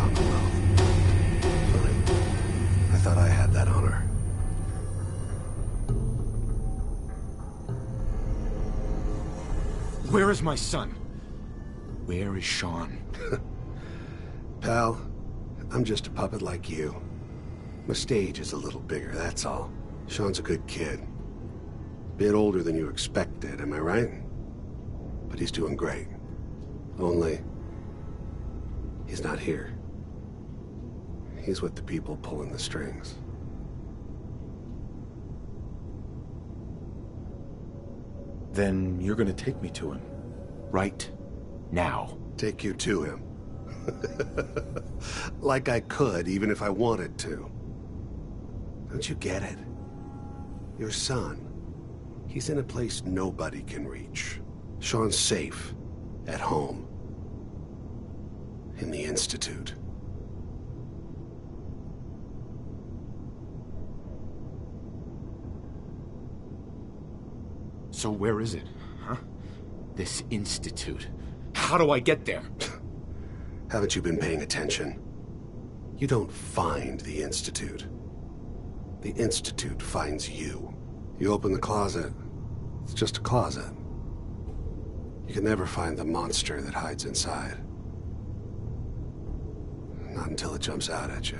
on the low. Fine. I thought I had that honor. Where is my son? Where is Sean? Pal, I'm just a puppet like you. My stage is a little bigger, that's all. Sean's a good kid. Bit older than you expected, am I right? But he's doing great. Only, he's not here. He's with the people pulling the strings. Then you're gonna take me to him. Right now. Take you to him. Like I could, even if I wanted to. Don't you get it? Your son, he's in a place nobody can reach. Sean's safe, at home. In the Institute. So where is it, huh? This institute. How do I get there? Haven't you been paying attention? You don't find the Institute. The Institute finds you. You open the closet, it's just a closet. You can never find the monster that hides inside. Not until it jumps out at you.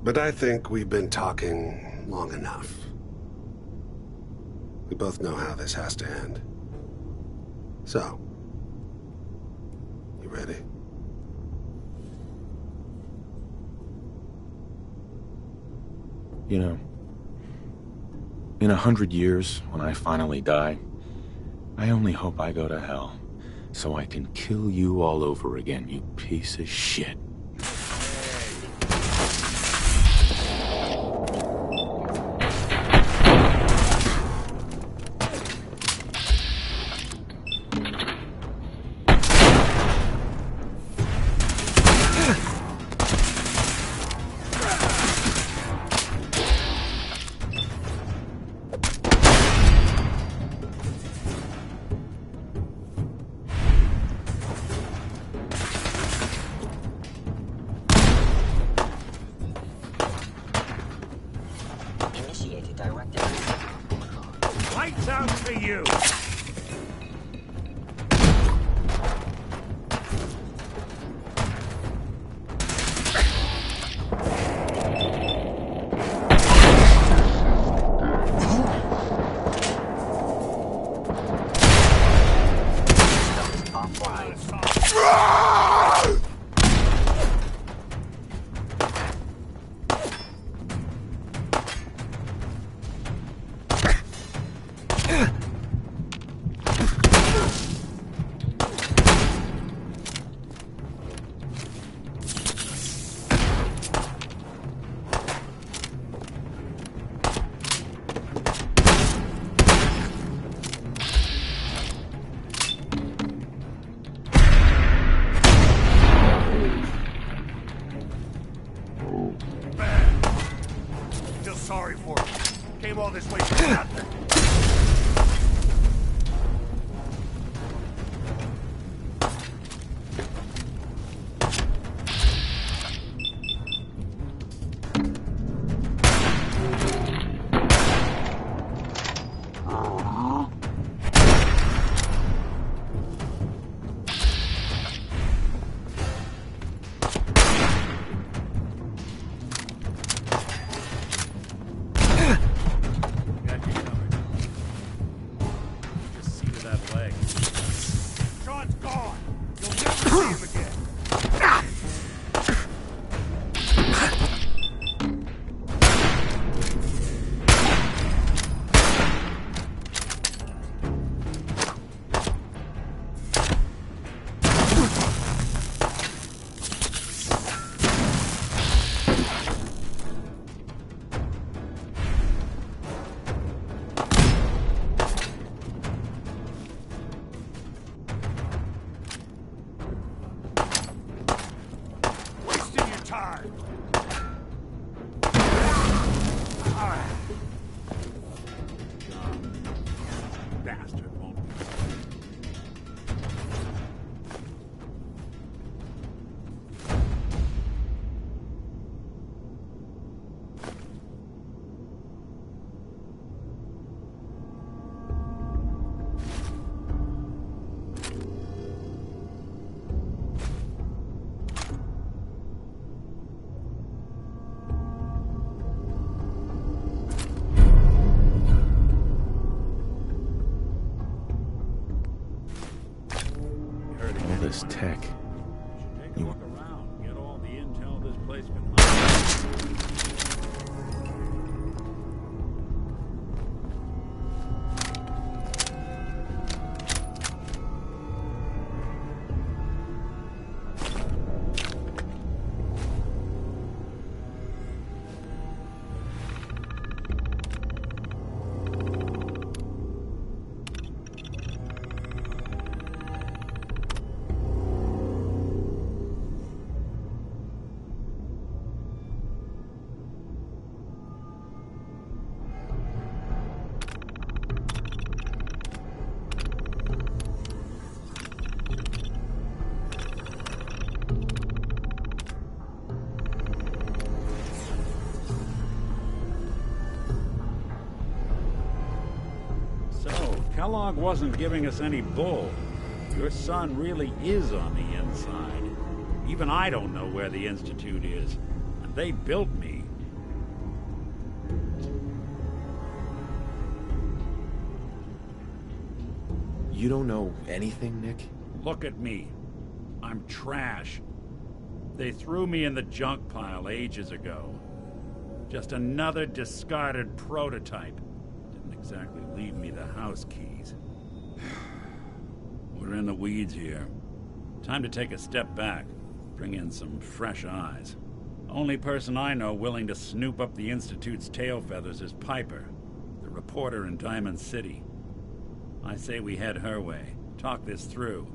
But I think we've been talking long enough. We both know how this has to end. So, you ready? You know, in 100 years, when I finally die, I only hope I go to hell, so I can kill you all over again, you piece of shit. Lights out for you! Sorry for it. Came all this way for nothing. this tech. Take a look around. Get all the intel this place can hold. Kellogg wasn't giving us any bull. Your son really is on the inside. Even I don't know where the Institute is. And they built me. You don't know anything, Nick? Look at me. I'm trash. They threw me in the junk pile ages ago. Just another discarded prototype. Didn't exactly leave me the house keys. We're in the weeds here. Time to take a step back. Bring in some fresh eyes. Only person I know willing to snoop up the Institute's tail feathers is Piper, the reporter in Diamond City. I say we head her way. Talk this through.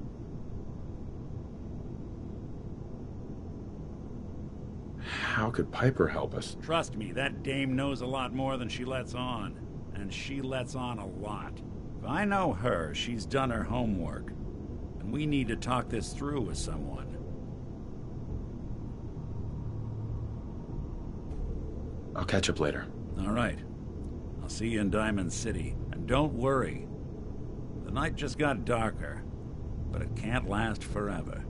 How could Piper help us? Trust me, that dame knows a lot more than she lets on. And she lets on a lot. If I know her, she's done her homework. And we need to talk this through with someone. I'll catch up later. All right. I'll see you in Diamond City. And don't worry. The night just got darker. But it can't last forever.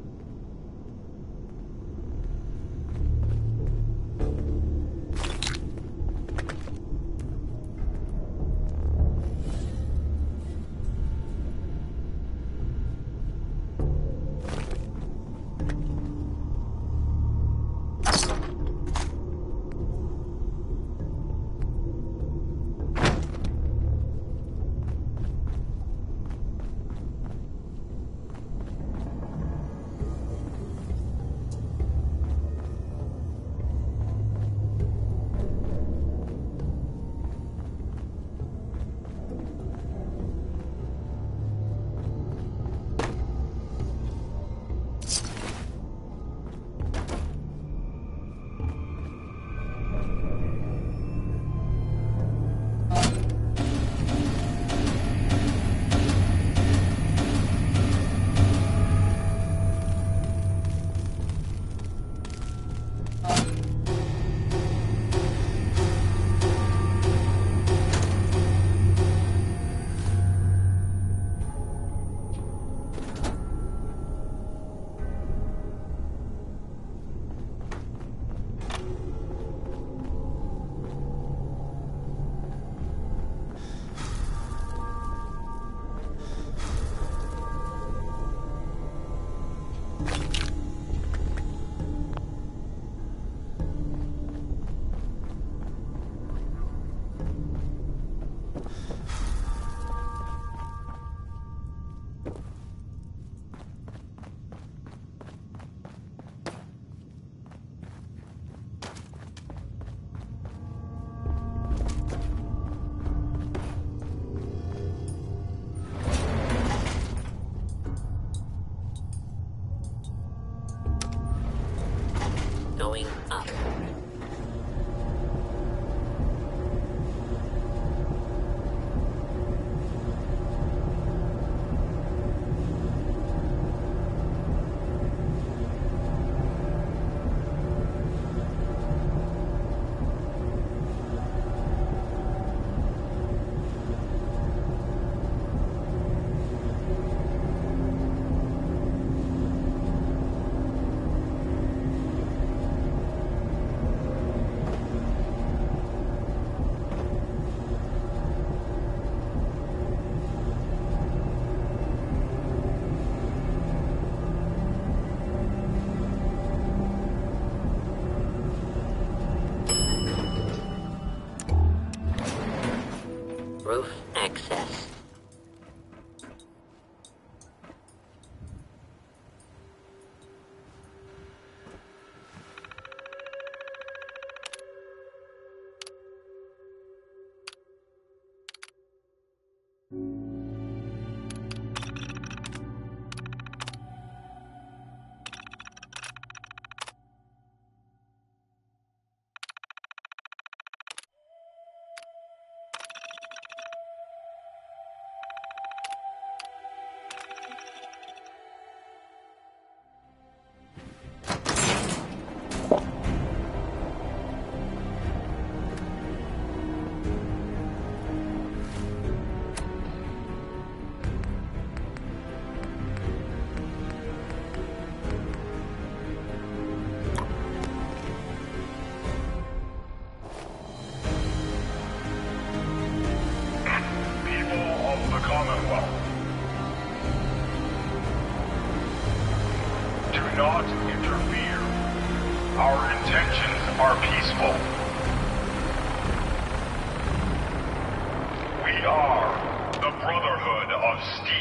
Going up. access. not interfere. Our intentions are peaceful. We are the Brotherhood of Steel.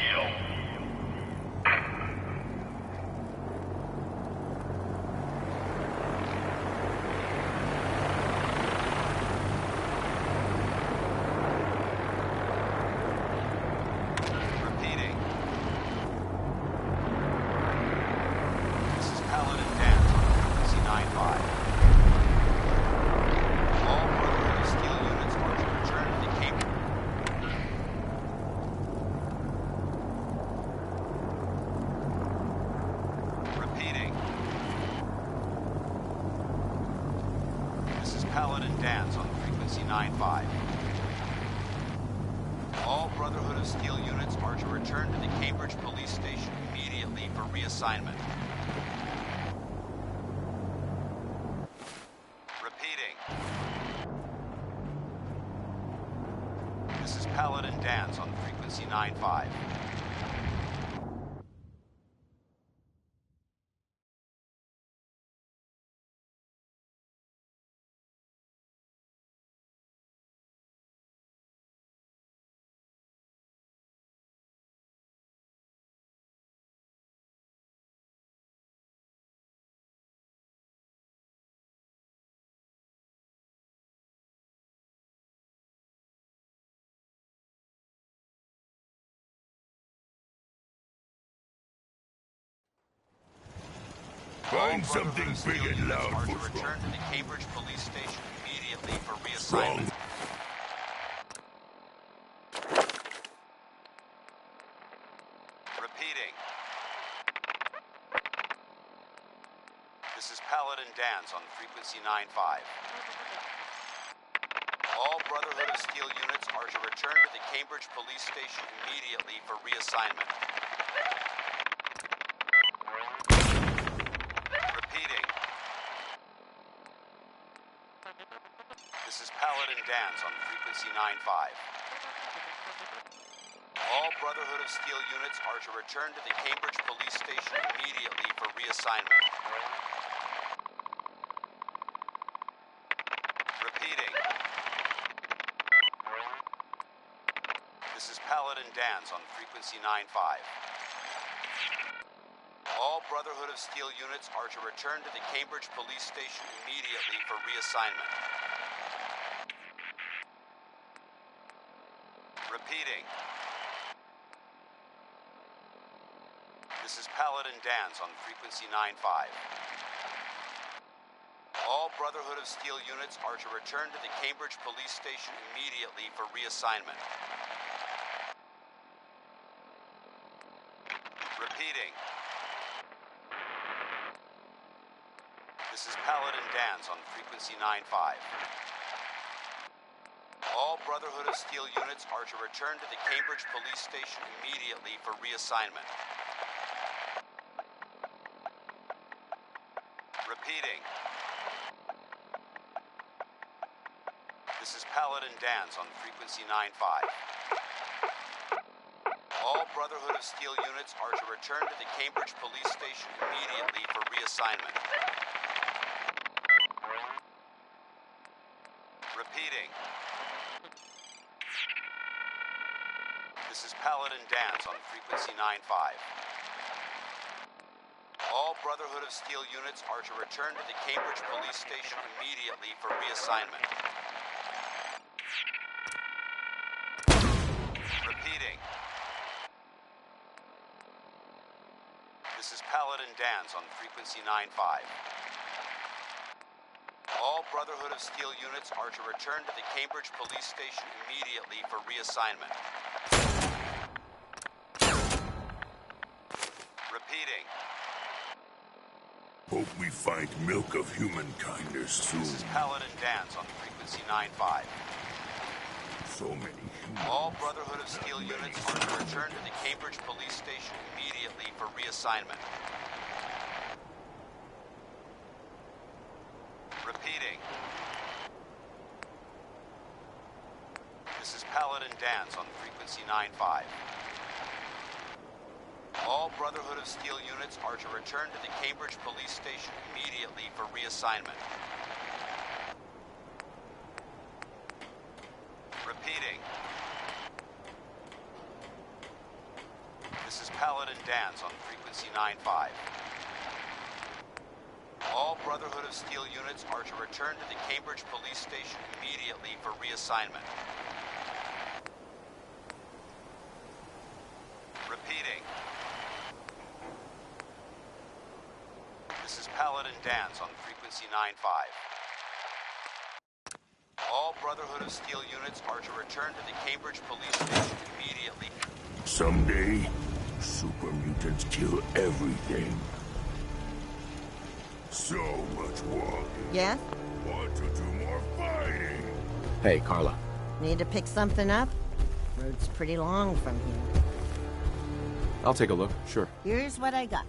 All Brotherhood of Steel units are to return to the Cambridge Police Station immediately for reassignment. Repeating. This is Paladin Dance on frequency 95. Find something big and loud. Are to return to the Cambridge Police Station immediately for reassignment. Repeating. This is Paladin Dance on frequency 95. All Brotherhood of Steel units are to return to the Cambridge Police Station immediately for reassignment. Repeating. This is Paladin Dance on frequency 95. All Brotherhood of Steel units are to return to the Cambridge Police Station immediately for reassignment. Repeating. This is Paladin Dance on frequency 95. All Brotherhood of Steel units are to return to the Cambridge Police Station immediately for reassignment. Repeating. This is Paladin Dance on frequency 95. All Brotherhood of Steel units are to return to the Cambridge Police Station immediately for reassignment. Repeating. This is Paladin Dance on frequency 95. All Brotherhood of Steel units are to return to the Cambridge Police Station immediately for reassignment. Repeating. This is Paladin Dance on frequency 95. All Brotherhood of Steel units are to return to the Cambridge Police Station immediately for reassignment. Repeating. This is Paladin Dance on frequency 9-5. All Brotherhood of Steel units are to return to the Cambridge Police Station immediately for reassignment. Repeating. This is Paladin Dance on frequency 9-5. All Brotherhood of Steel units are to return to the Cambridge Police Station immediately for reassignment. Repeating. Hope we find milk of human kindness soon. This is Paladin Dance on frequency 9-5. So many humans. All Brotherhood of Steel units are to return to the Cambridge Police Station immediately for reassignment. Repeating. This is Paladin Dance on frequency 9-5. All Brotherhood of Steel units are to return to the Cambridge Police Station immediately for reassignment. Repeating. This is Paladin Dance on frequency 9-5. All Brotherhood of Steel units are to return to the Cambridge Police Station immediately for reassignment. Repeating. This is Paladin Dance on frequency 9-5. All Brotherhood of Steel units are to return to the Cambridge Police Station immediately. Someday, super mutants kill everything. So much walking. Yes? Want to do more fighting? Hey, Carla. Need to pick something up? Road's pretty long from here. I'll take a look, sure. Here's what I got.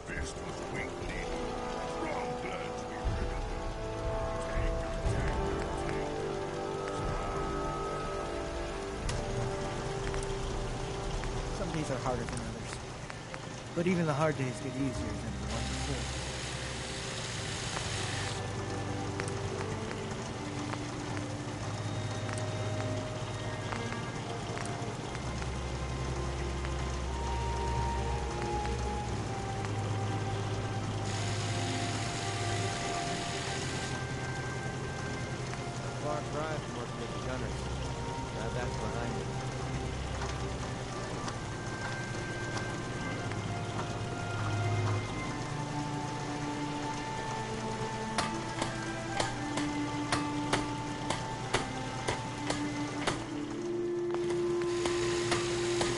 Fist was weak lead. Strong blood to be rid of. Tanker. Some days are harder than others. But even the hard days get easier than the ones before. Far cry from working with the gunners. Now that's behind me.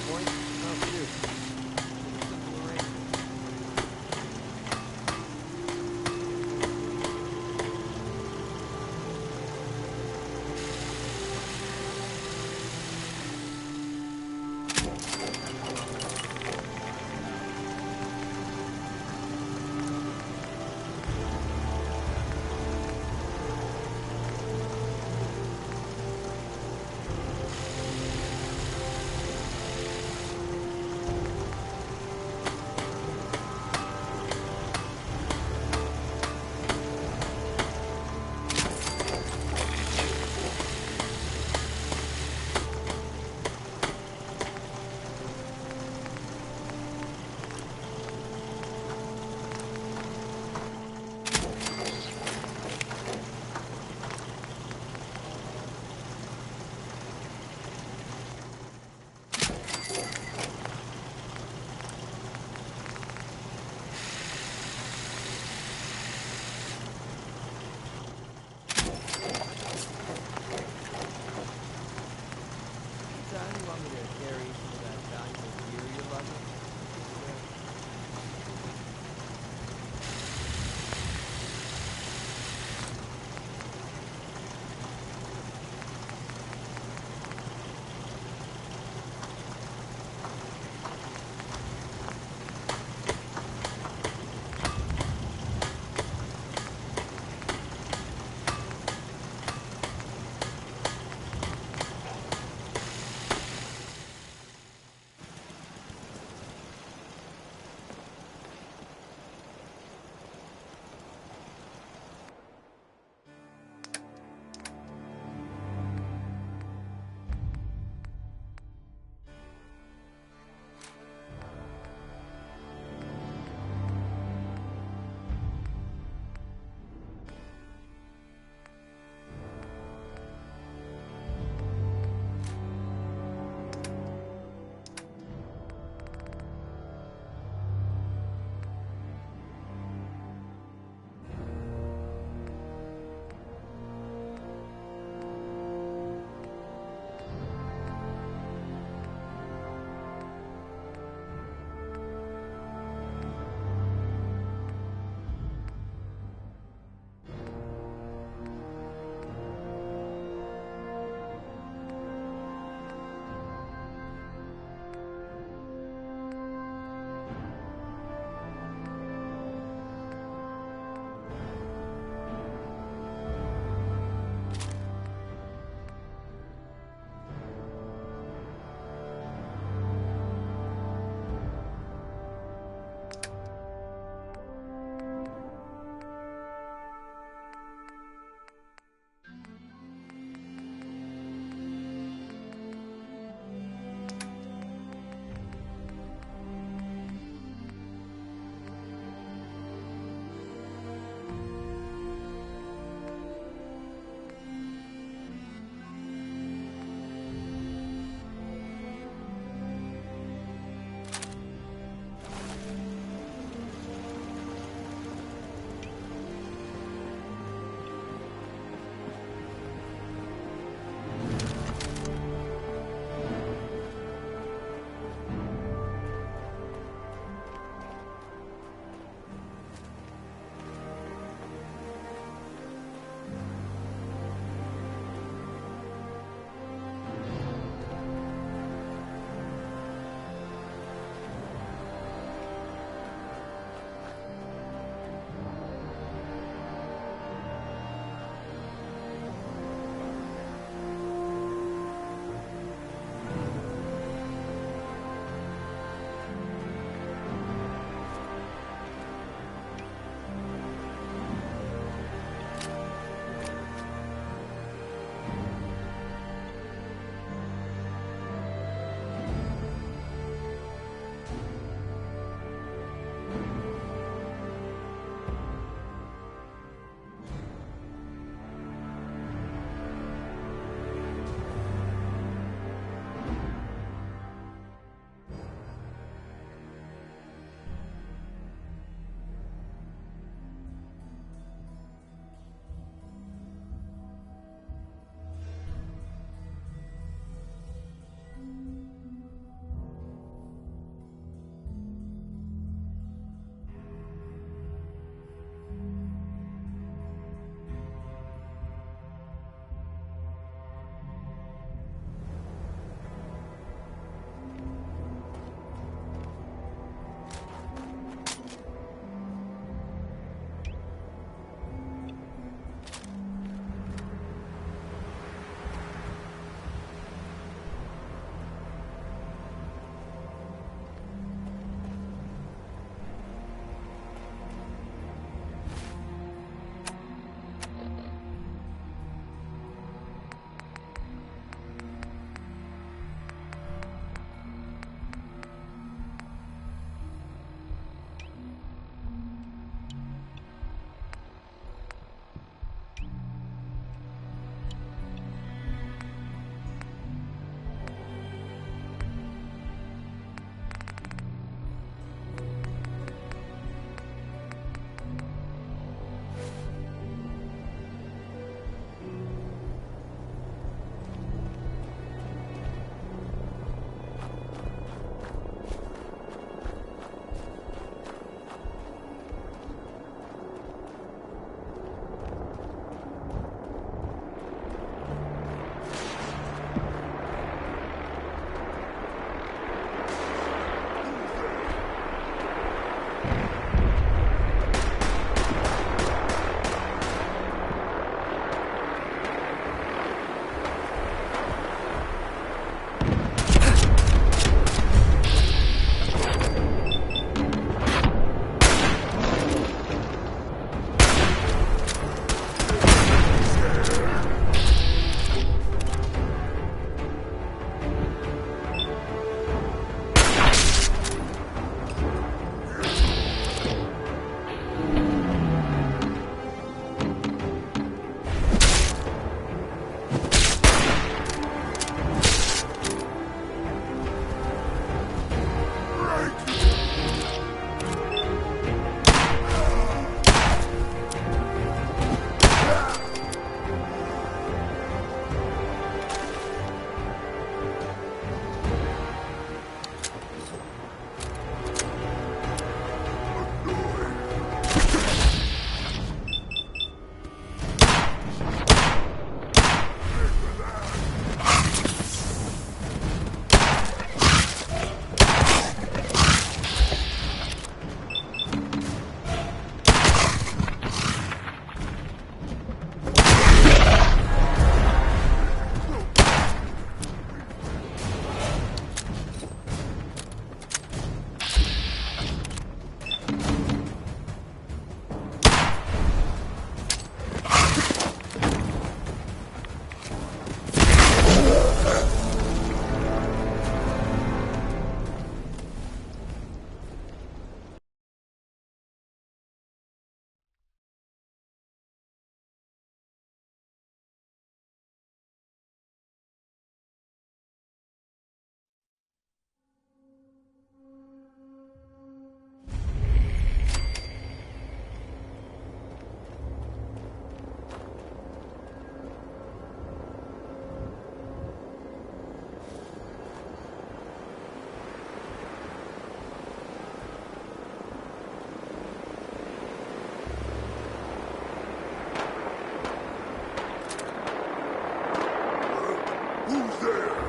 Point? Oh, shoot. Simple arrangement. Who's there?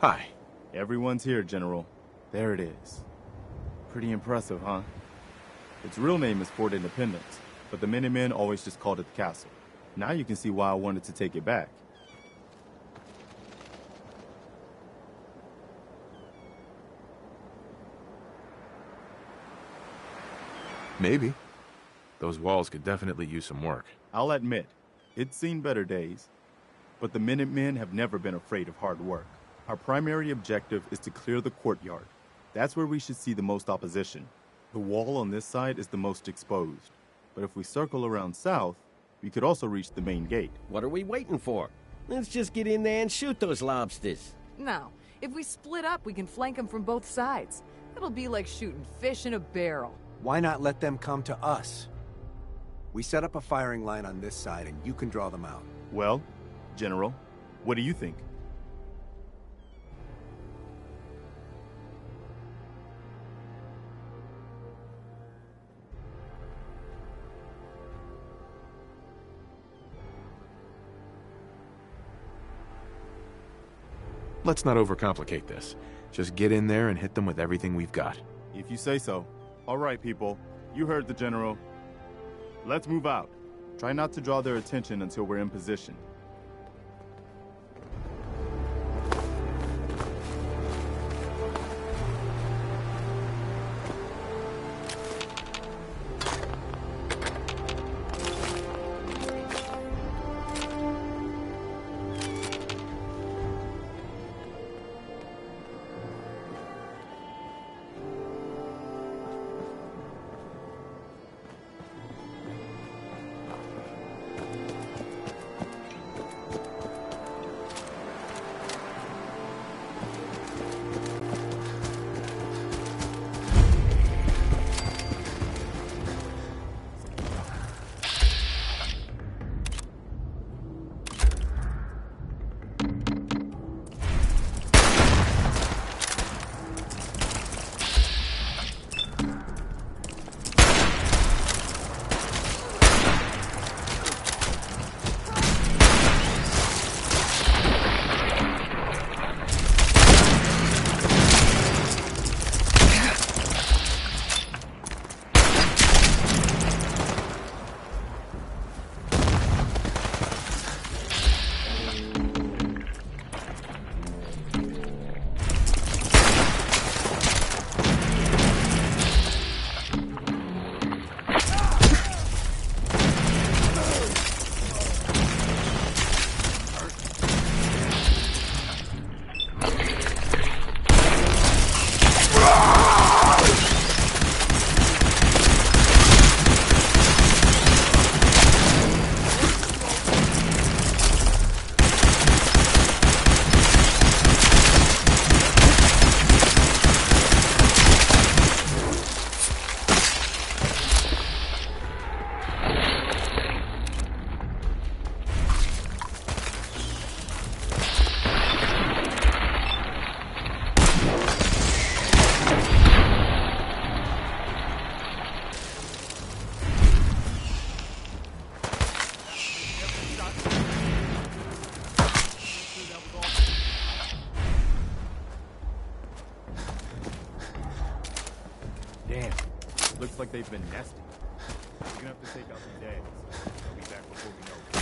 Hi. Everyone's here, General. There it is. Pretty impressive, huh? Its real name is Fort Independence, but the Minutemen always just called it the castle. Now you can see why I wanted to take it back. Maybe. Those walls could definitely use some work. I'll admit, it's seen better days. But the Minutemen have never been afraid of hard work. Our primary objective is to clear the courtyard. That's where we should see the most opposition. The wall on this side is the most exposed. But if we circle around south, we could also reach the main gate. What are we waiting for? Let's just get in there and shoot those lobsters. No. If we split up, we can flank them from both sides. It'll be like shooting fish in a barrel. Why not let them come to us? We set up a firing line on this side and you can draw them out. Well, General, what do you think? Let's not overcomplicate this. Just get in there and hit them with everything we've got. If you say so. All right, people. You heard the General. Let's move out. Try not to draw their attention until we're in position. Damn. Looks like they've been nesting. We're gonna have to take out these eggs. They'll be back before we know it.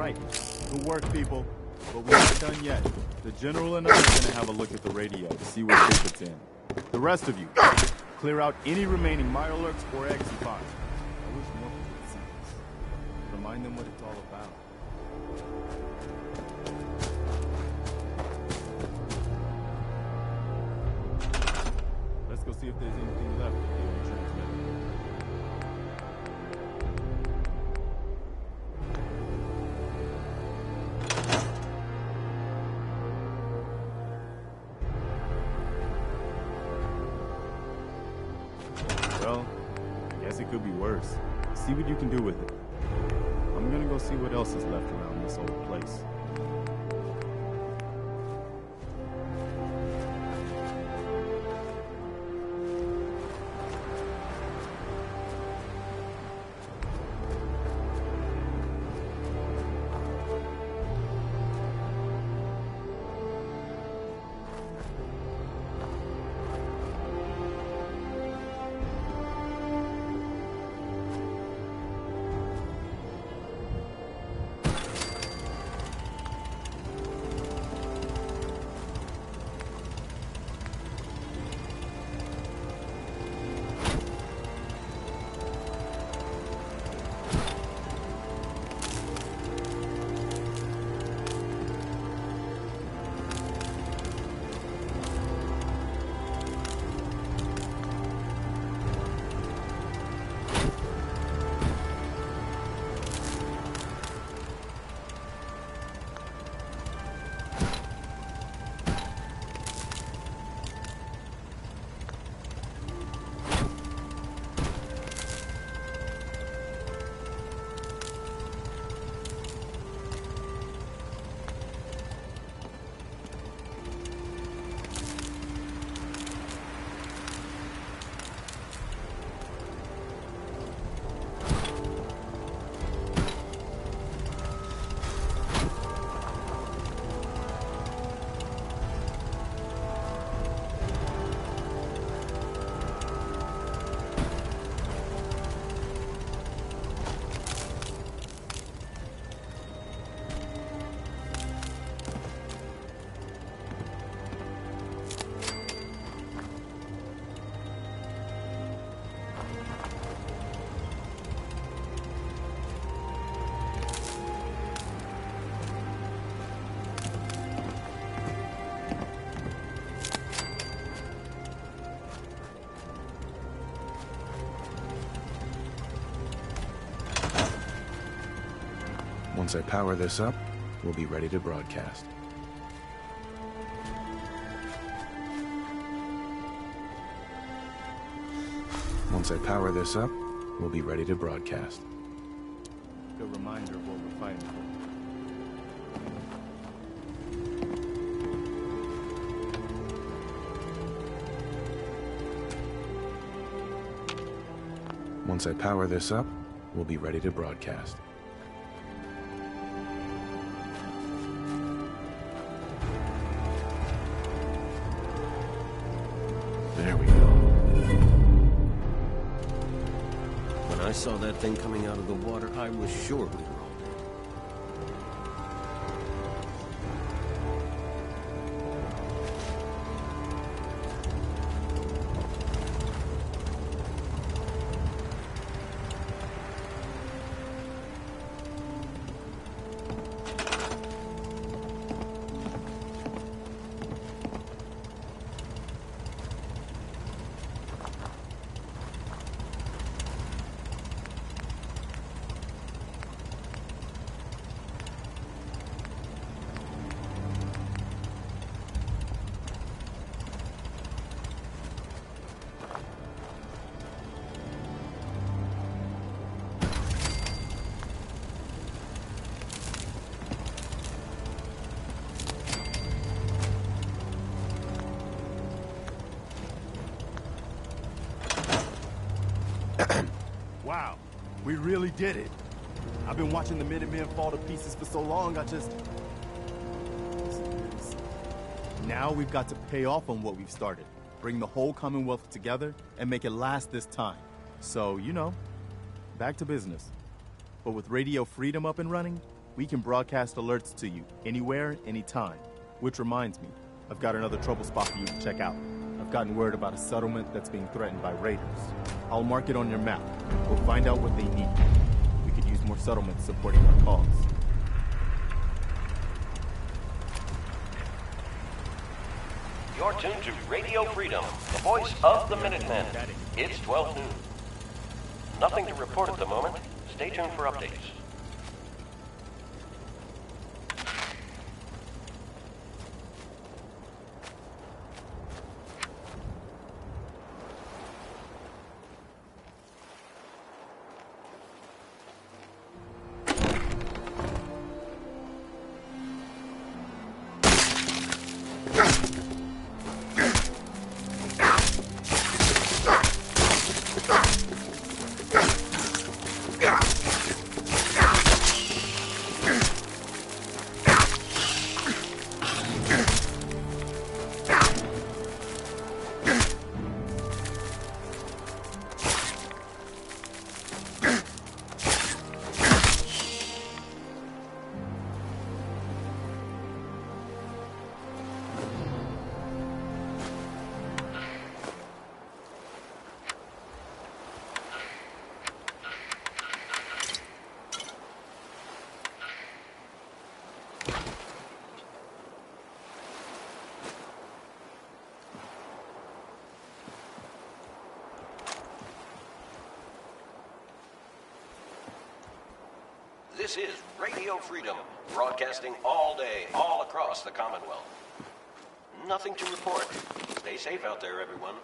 right. Good work, people. But we're not done yet. The General and I are going to have a look at the radio to see what shape it's in. The rest of you, clear out any remaining Mirelurks or eggs you find. I wish more people could see this. Remind them what it's all about. Let's go see if there's anything left of the old transmitter. Well, I guess it could be worse. See what you can do with it. I'm gonna go see what else is left around this old place. Once I power this up, we'll be ready to broadcast. Once I power this up, we'll be ready to broadcast. Good reminder of what we're fighting for. Once I power this up, we'll be ready to broadcast. There we go. When I saw that thing coming out of the water, I was sure we were all Wow, we really did it. I've been watching the Minutemen fall to pieces for so long, Now we've got to pay off on what we've started. Bring the whole Commonwealth together and make it last this time. So, you know, back to business. But with Radio Freedom up and running, We can broadcast alerts to you, anywhere, anytime. Which reminds me, I've got another trouble spot for you to check out. I've gotten word about a settlement that's being threatened by raiders. I'll mark it on your map. We'll find out what they need. We could use more settlements supporting our cause. You're tuned to Radio Freedom, the voice of the Minutemen. It's 12 noon. Nothing to report at the moment. Stay tuned for updates. This is Radio Freedom, broadcasting all day, all across the Commonwealth. Nothing to report. Stay safe out there, everyone.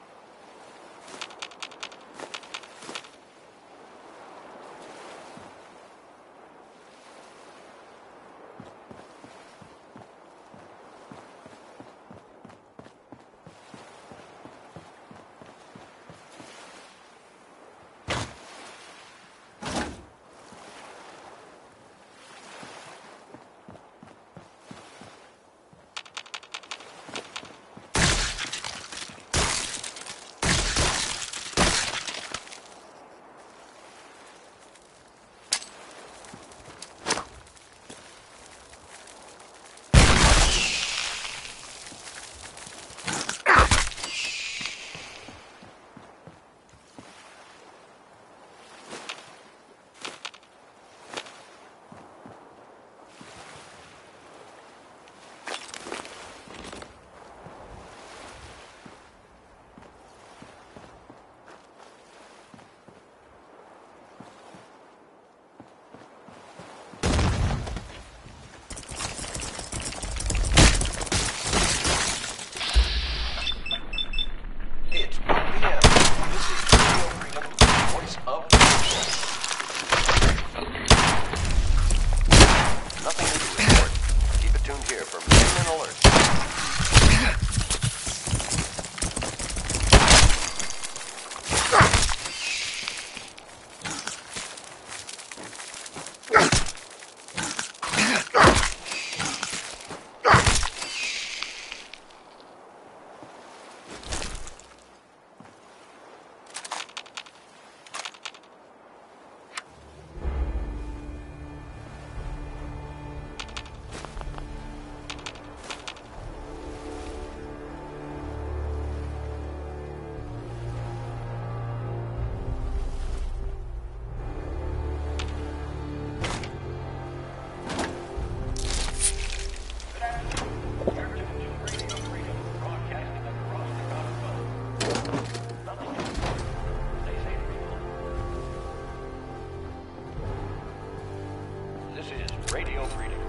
Radio Freedom.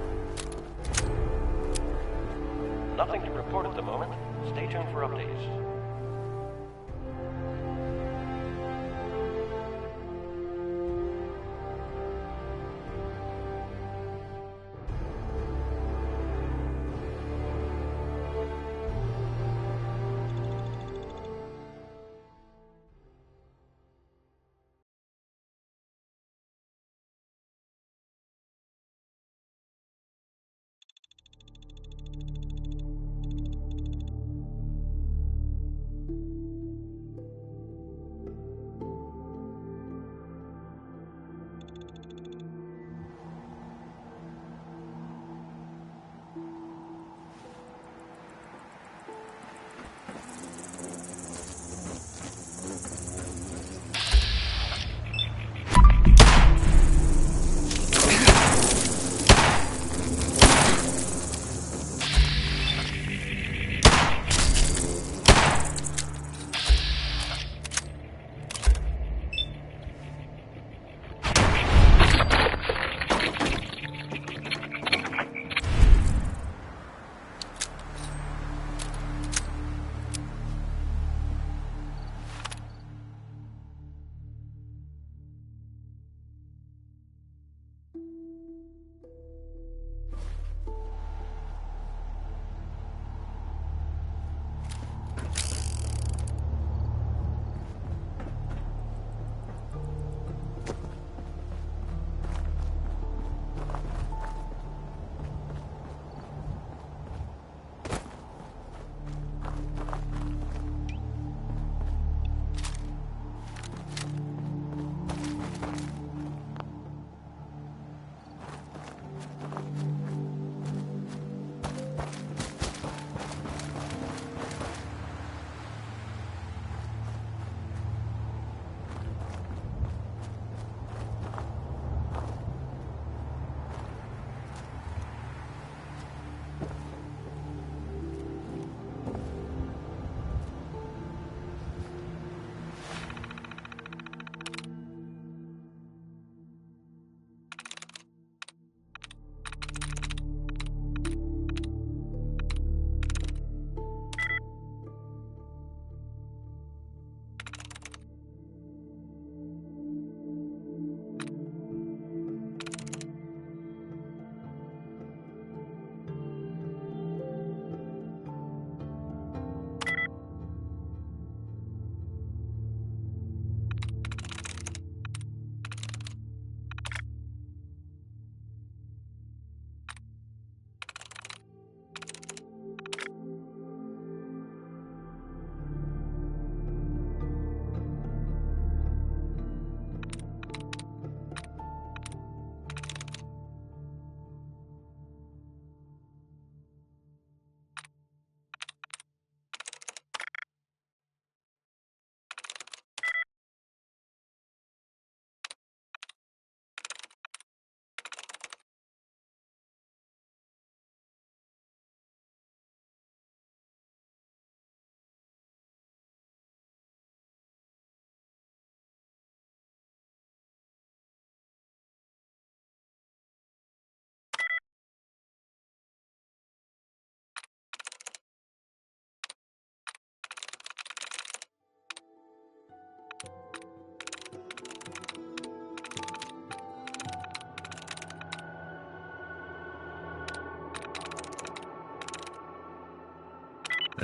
Nothing to report at the moment. Stay tuned for updates.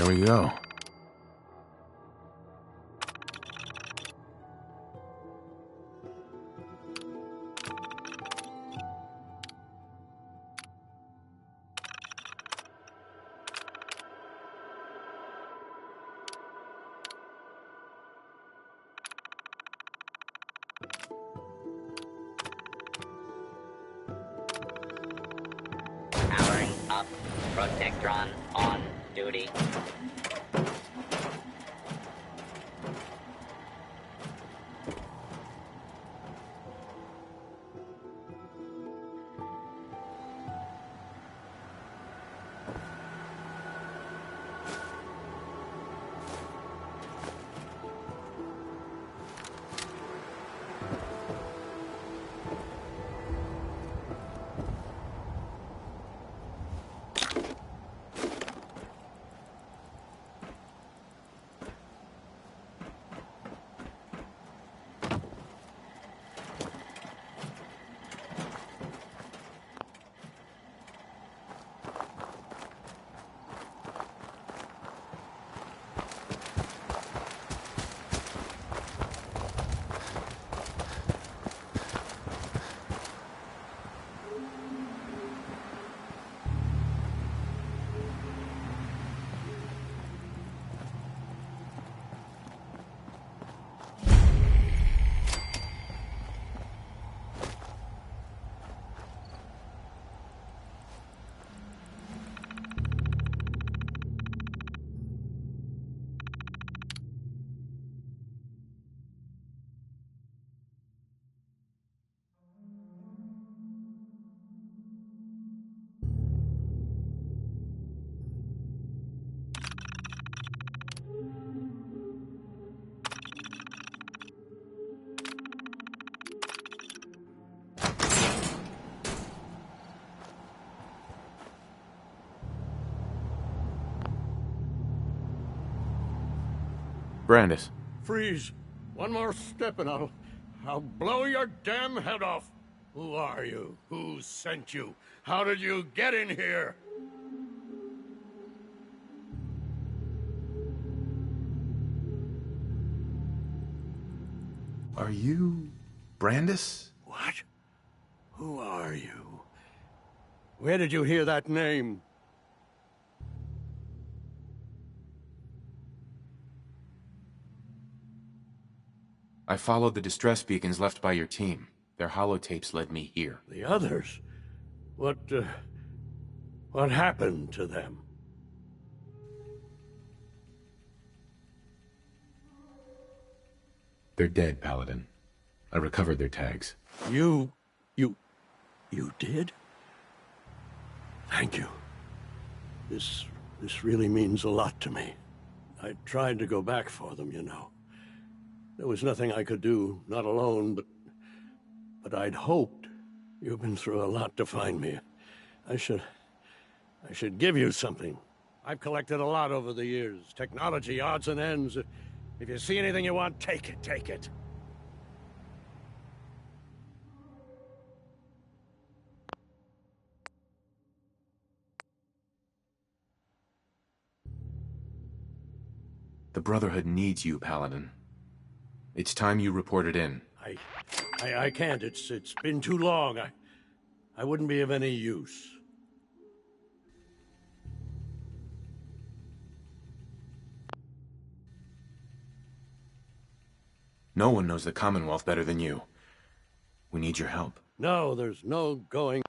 There we go. Powering up. Protectron on duty. Brandis. Freeze. One more step and I'll blow your damn head off. Who are you? Who sent you? How did you get in here? Are you Brandis? What? Who are you? Where did you hear that name? I followed the distress beacons left by your team. Their holotapes led me here. The others? What happened to them? They're dead, Paladin. I recovered their tags. You did? Thank you. This really means a lot to me. I tried to go back for them, you know. There was nothing I could do, not alone, but I'd hoped. You've been through a lot to find me. I should give you something. I've collected a lot over the years. Technology, odds and ends. If you see anything you want, take it, take it. The Brotherhood needs you, Paladin. It's time you reported in. I can't. It's been too long. I wouldn't be of any use. No one knows the Commonwealth better than you. We need your help. No, there's no going.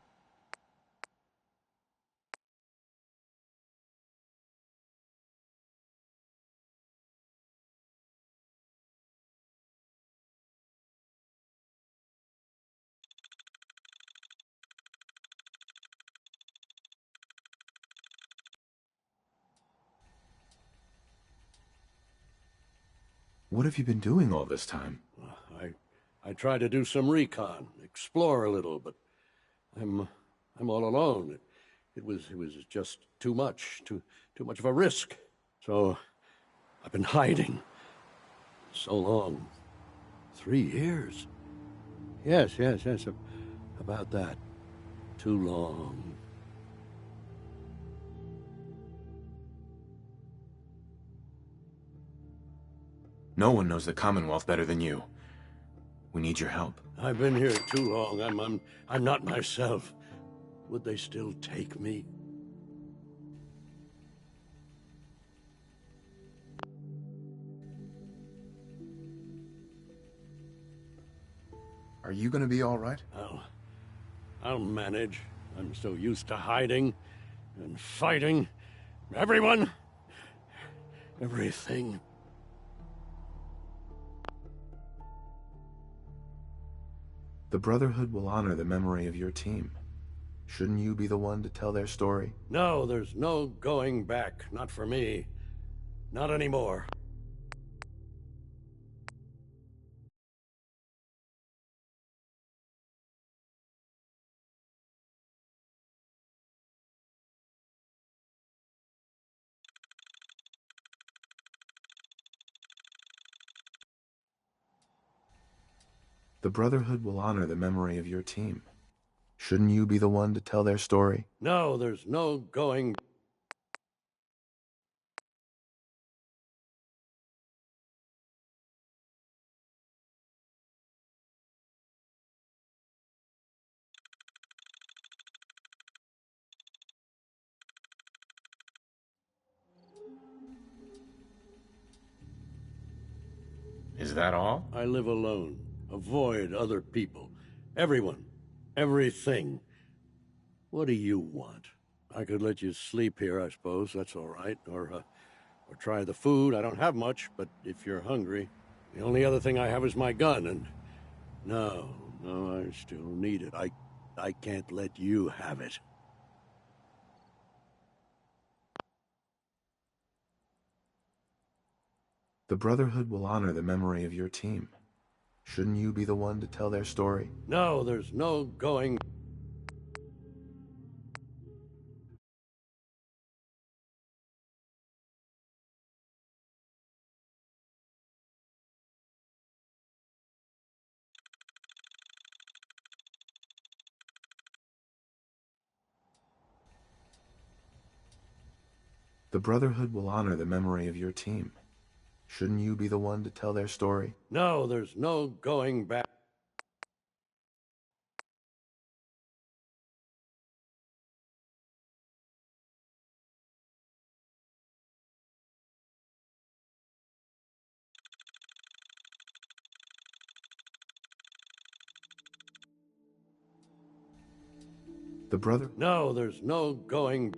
What have you been doing all this time? I tried to do some recon, explore a little, but I'm all alone. It was just too much of a risk. So I've been hiding so long. 3 years. Yes, about that. Too long. No one knows the Commonwealth better than you. We need your help. I've been here too long. I'm not myself. Would they still take me? Are you gonna be all right? I'll manage. I'm so used to hiding and fighting. Everyone! Everything. The Brotherhood will honor the memory of your team. Shouldn't you be the one to tell their story? No, there's no going back. Not for me. Not anymore. The Brotherhood will honor the memory of your team. Shouldn't you be the one to tell their story? No, there's no going... Is that all? I live alone. Avoid other people. Everyone. Everything. What do you want? I could let you sleep here, I suppose. That's all right. Or try the food. I don't have much, but if you're hungry... The only other thing I have is my gun, and... No, I still need it. I can't let you have it. The Brotherhood will honor the memory of your team. Shouldn't you be the one to tell their story? No, there's no going... The Brotherhood will honor the memory of your team. Shouldn't you be the one to tell their story? No, there's no going back. The brother... No, there's no going...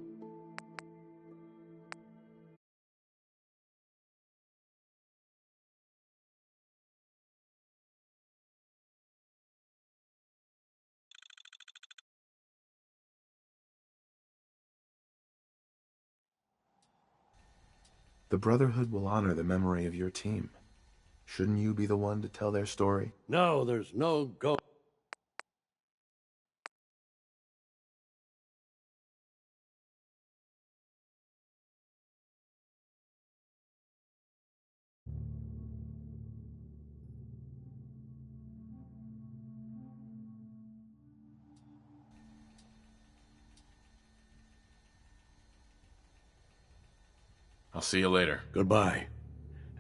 The Brotherhood will honor the memory of your team. Shouldn't you be the one to tell their story? No, there's no go... I'll see you later. Goodbye.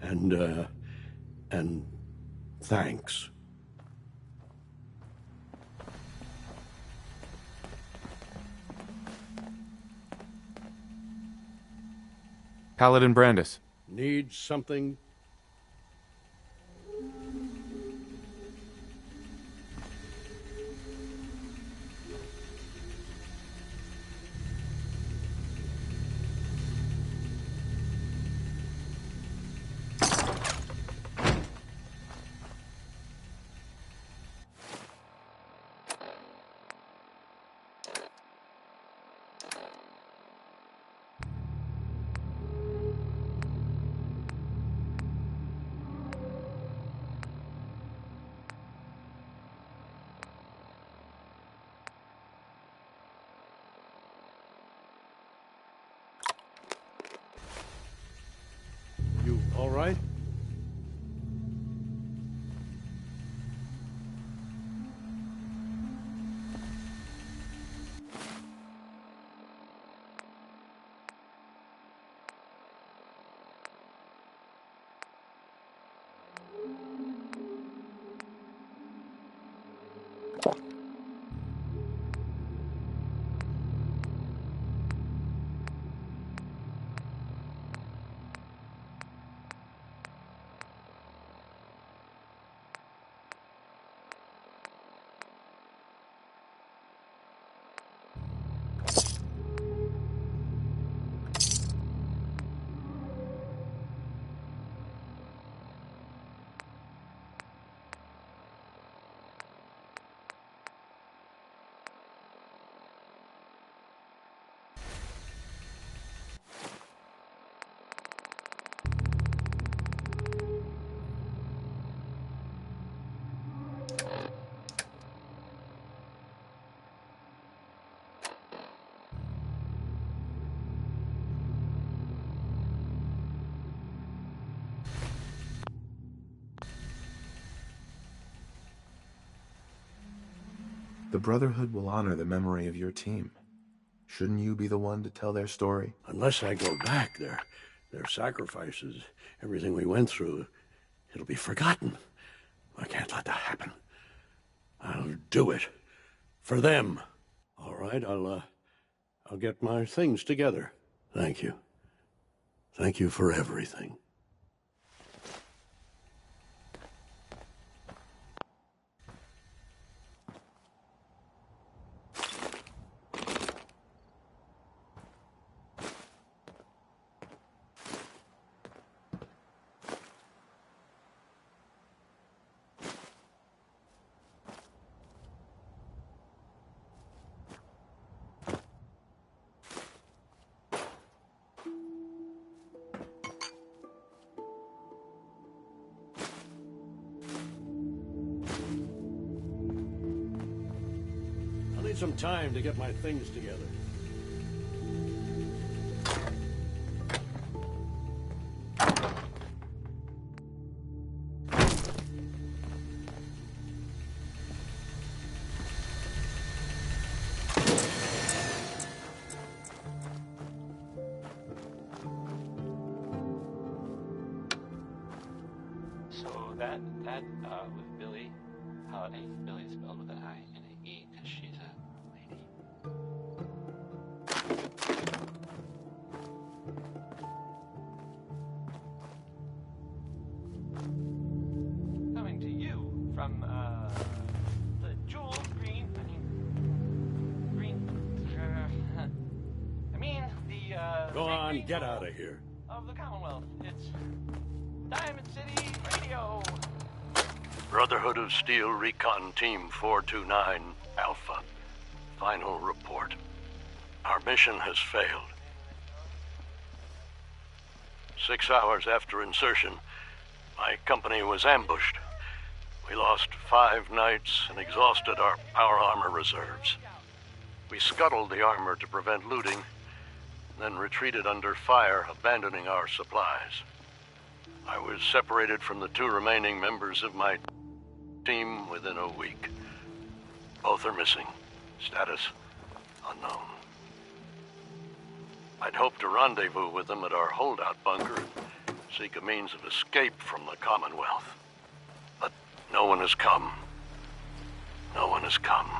And thanks. Paladin Brandis. Need something? You all right? The Brotherhood will honor the memory of your team. Shouldn't you be the one to tell their story? Unless I go back, their sacrifices, everything we went through, it'll be forgotten. I can't let that happen. I'll do it. For them. All right, I'll get my things together. Thank you. Thank you for everything. Some time to get my things together. So that with Billy, Holiday, Billy is spelled with an I and an E because she's a lady. Coming to you from the jewel green. Go on, get out of here. Of the Commonwealth. It's Diamond City Radio. Brotherhood of Steel Recon Team 429 Alpha. Final report. Our mission has failed. 6 hours after insertion, my company was ambushed. We lost 5 knights and exhausted our power armor reserves. We scuttled the armor to prevent looting, then retreated under fire, abandoning our supplies. I was separated from the 2 remaining members of my team within a week. Both are missing. Status unknown. I'd hoped to rendezvous with them at our holdout bunker and seek a means of escape from the Commonwealth. But no one has come. No one has come.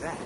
that?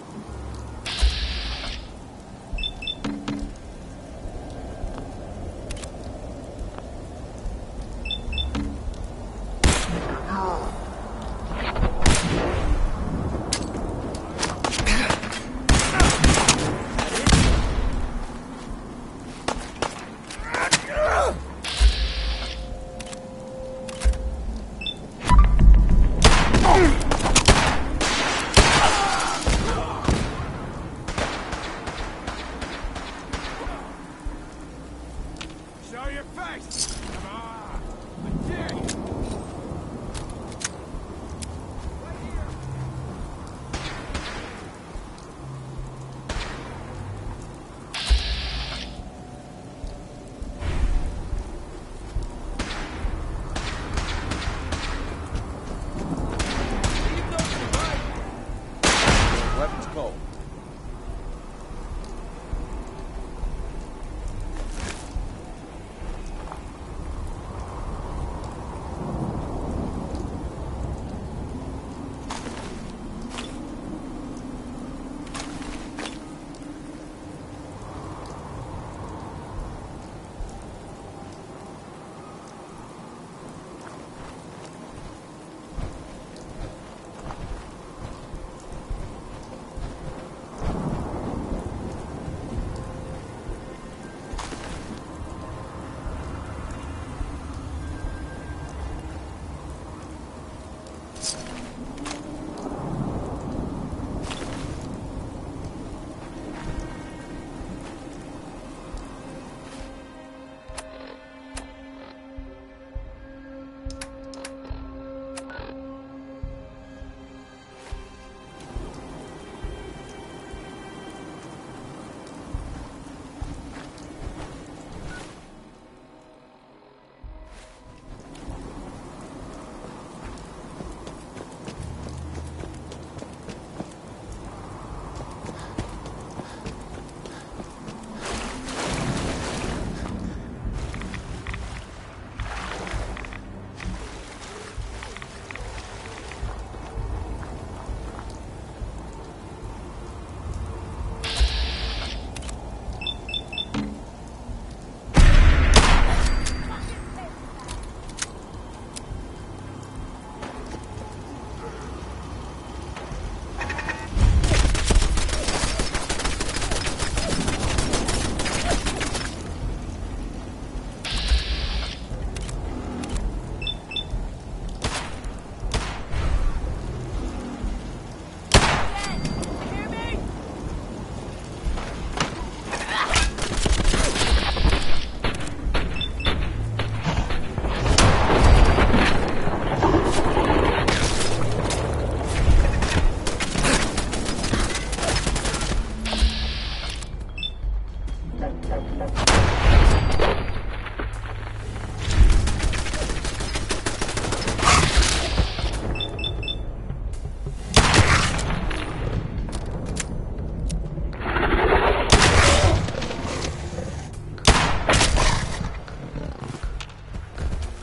Show your face! Come on! I dare you! Right here! Leave those behind. Weapons cold.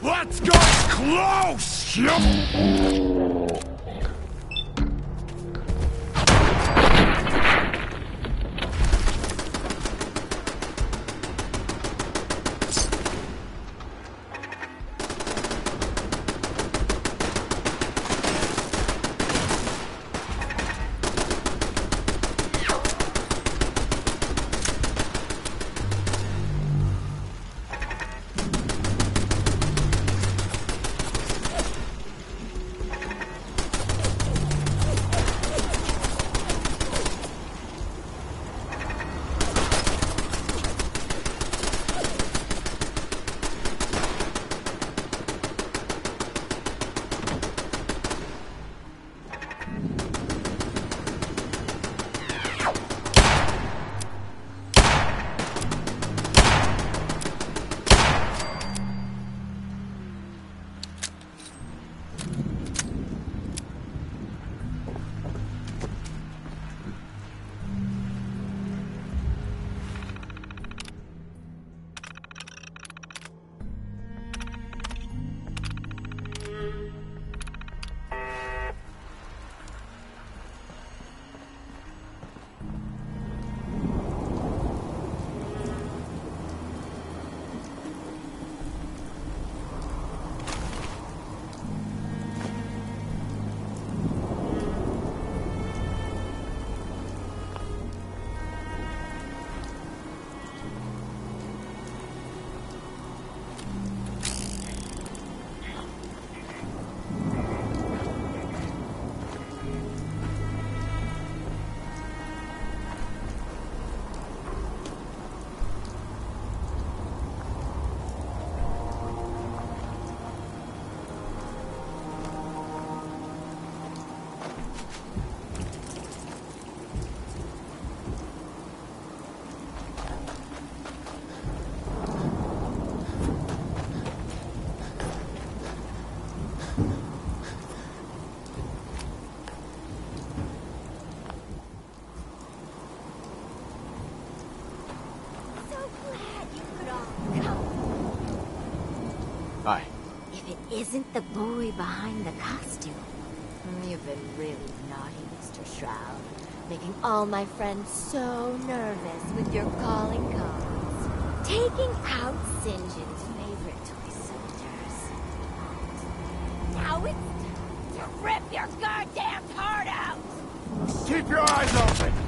Let's go close! isn't the boy behind the costume. You've been really naughty, Mr. Shroud. Making all my friends so nervous with your calling cards. Taking out St. John's favorite toy soldiers. Now it's time to rip your goddamn heart out! Keep your eyes open!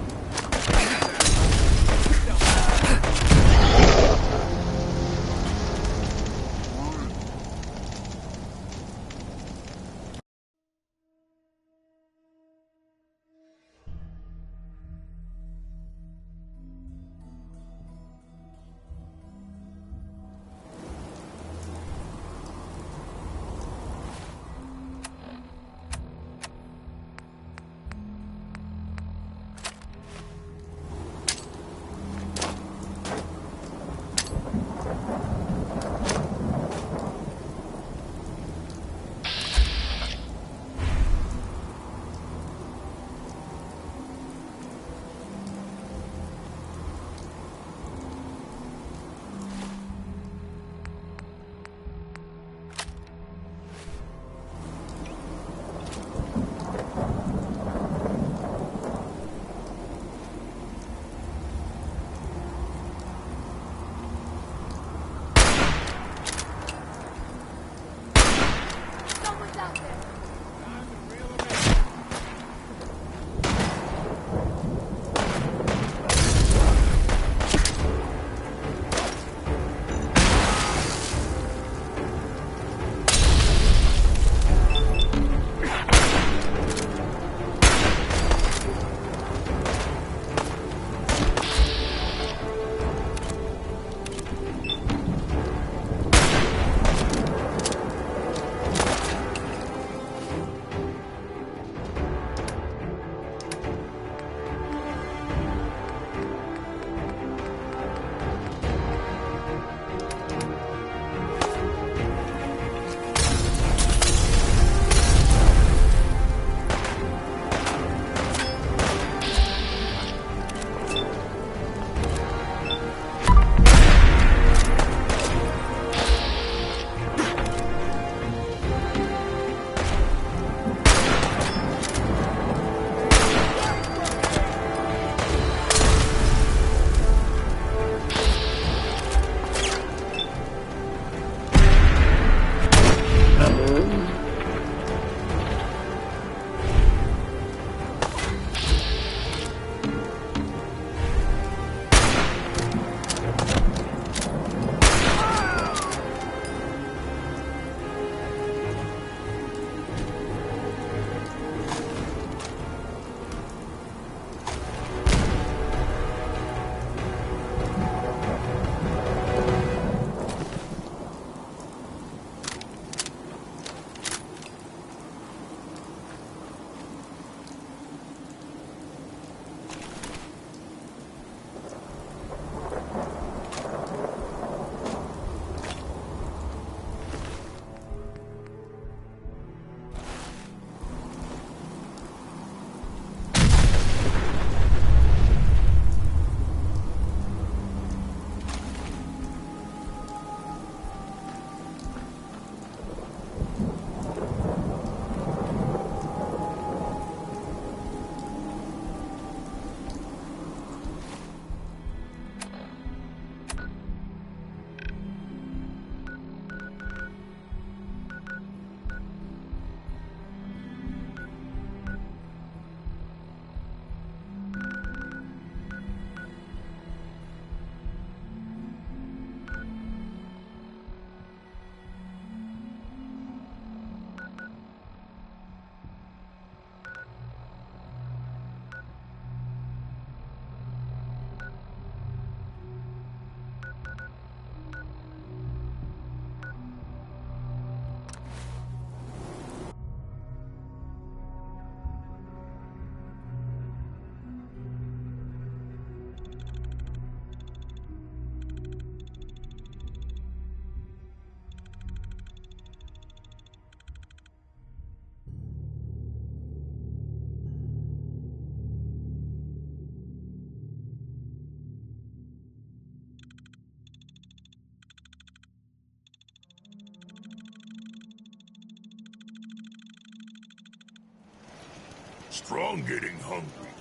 Strong getting hungry.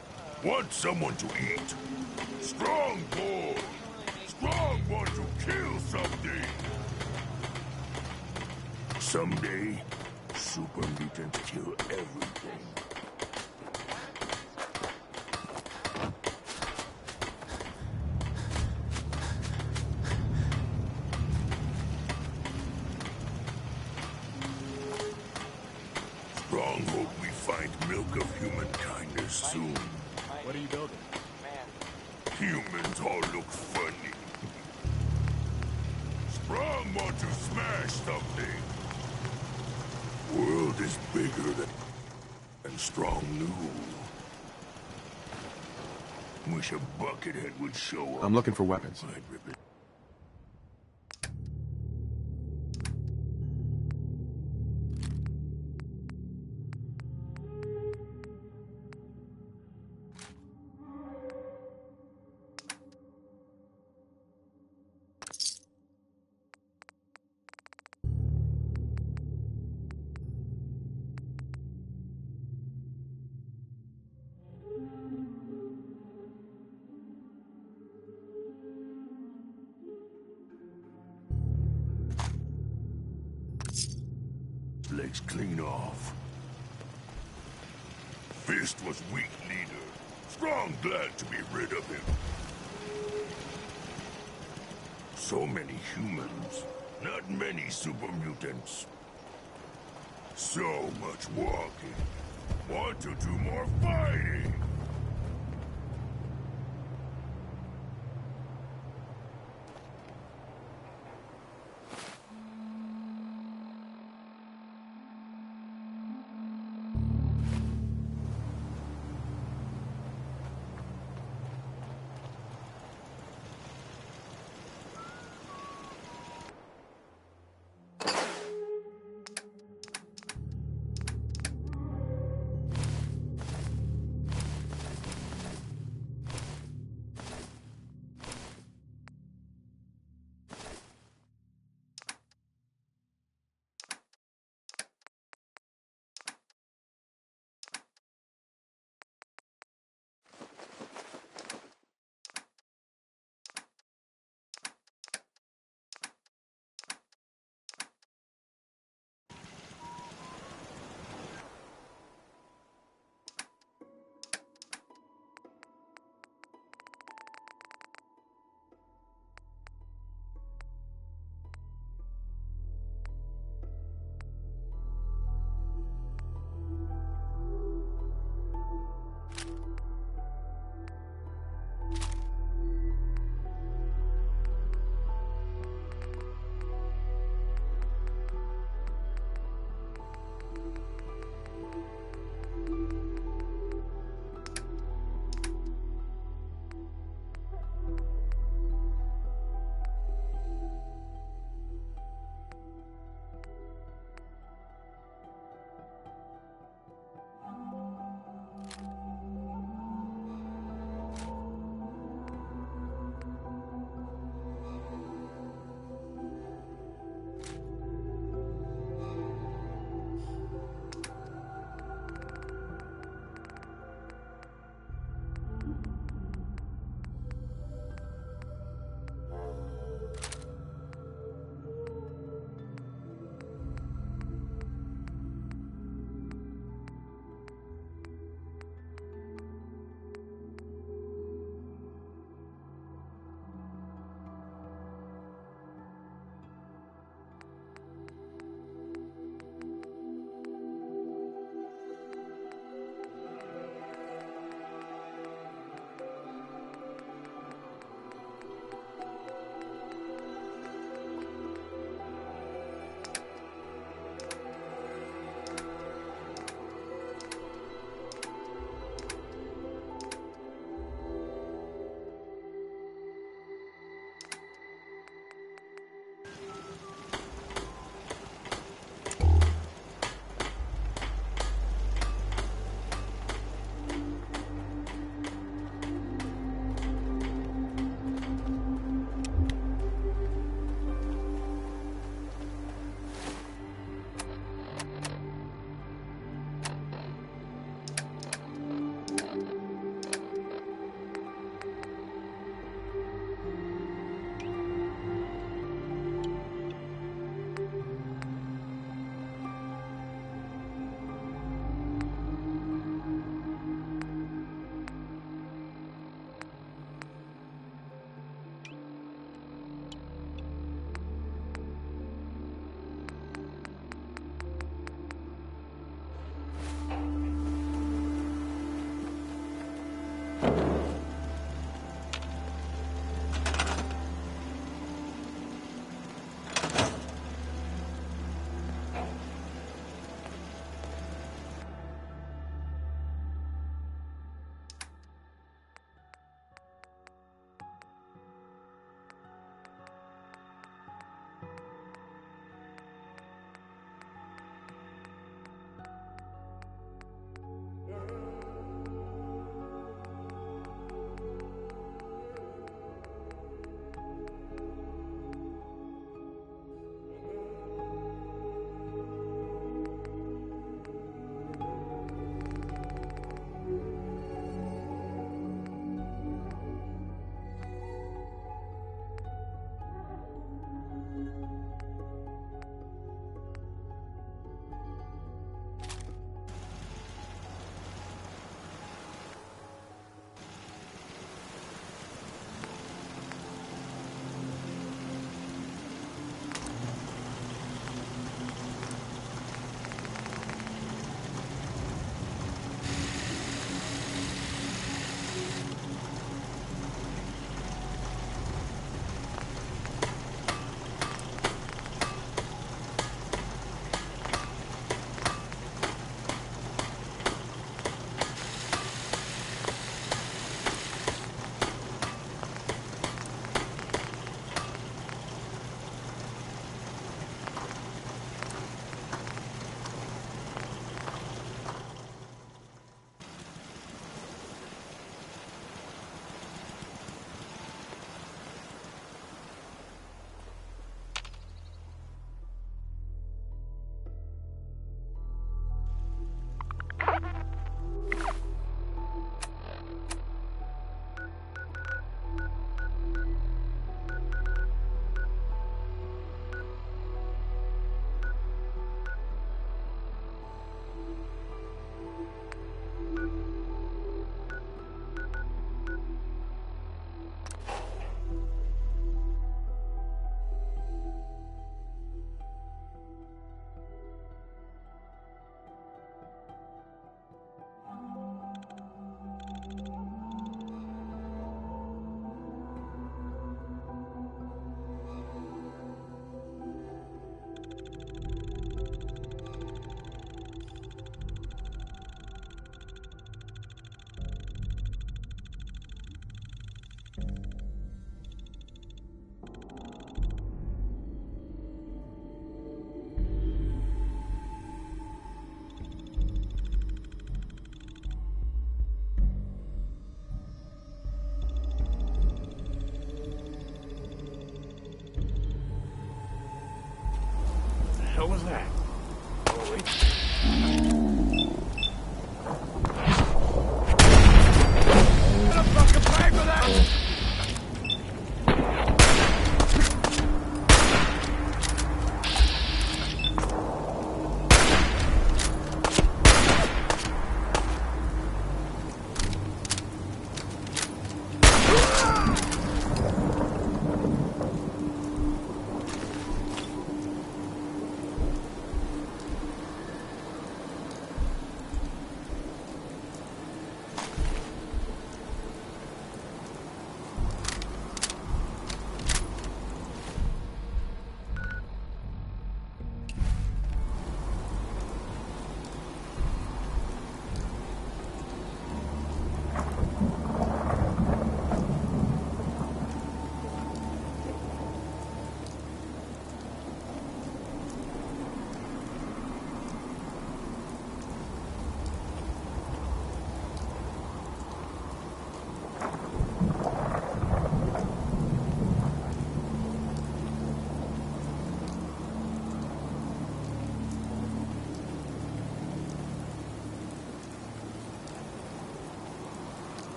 Want someone to eat. Strong boy. Strong want to kill something. Someday, super mutants kill everything. Strong hope we find milk of human kindness soon. What are you building? Humans all look funny. Strong want to smash something. World is bigger than Strong knew. Wish a buckethead would show up. I'm looking for weapons. I'd rip it. Legs clean off. Fist was weak leader. Strong glad to be rid of him. So many humans. Not many super mutants. So much walking. Want to do more fighting. What was that? Holy. Fucking pay for that!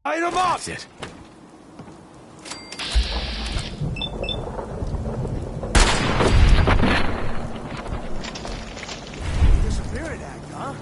Light him up! That's it. Disappearing act, huh?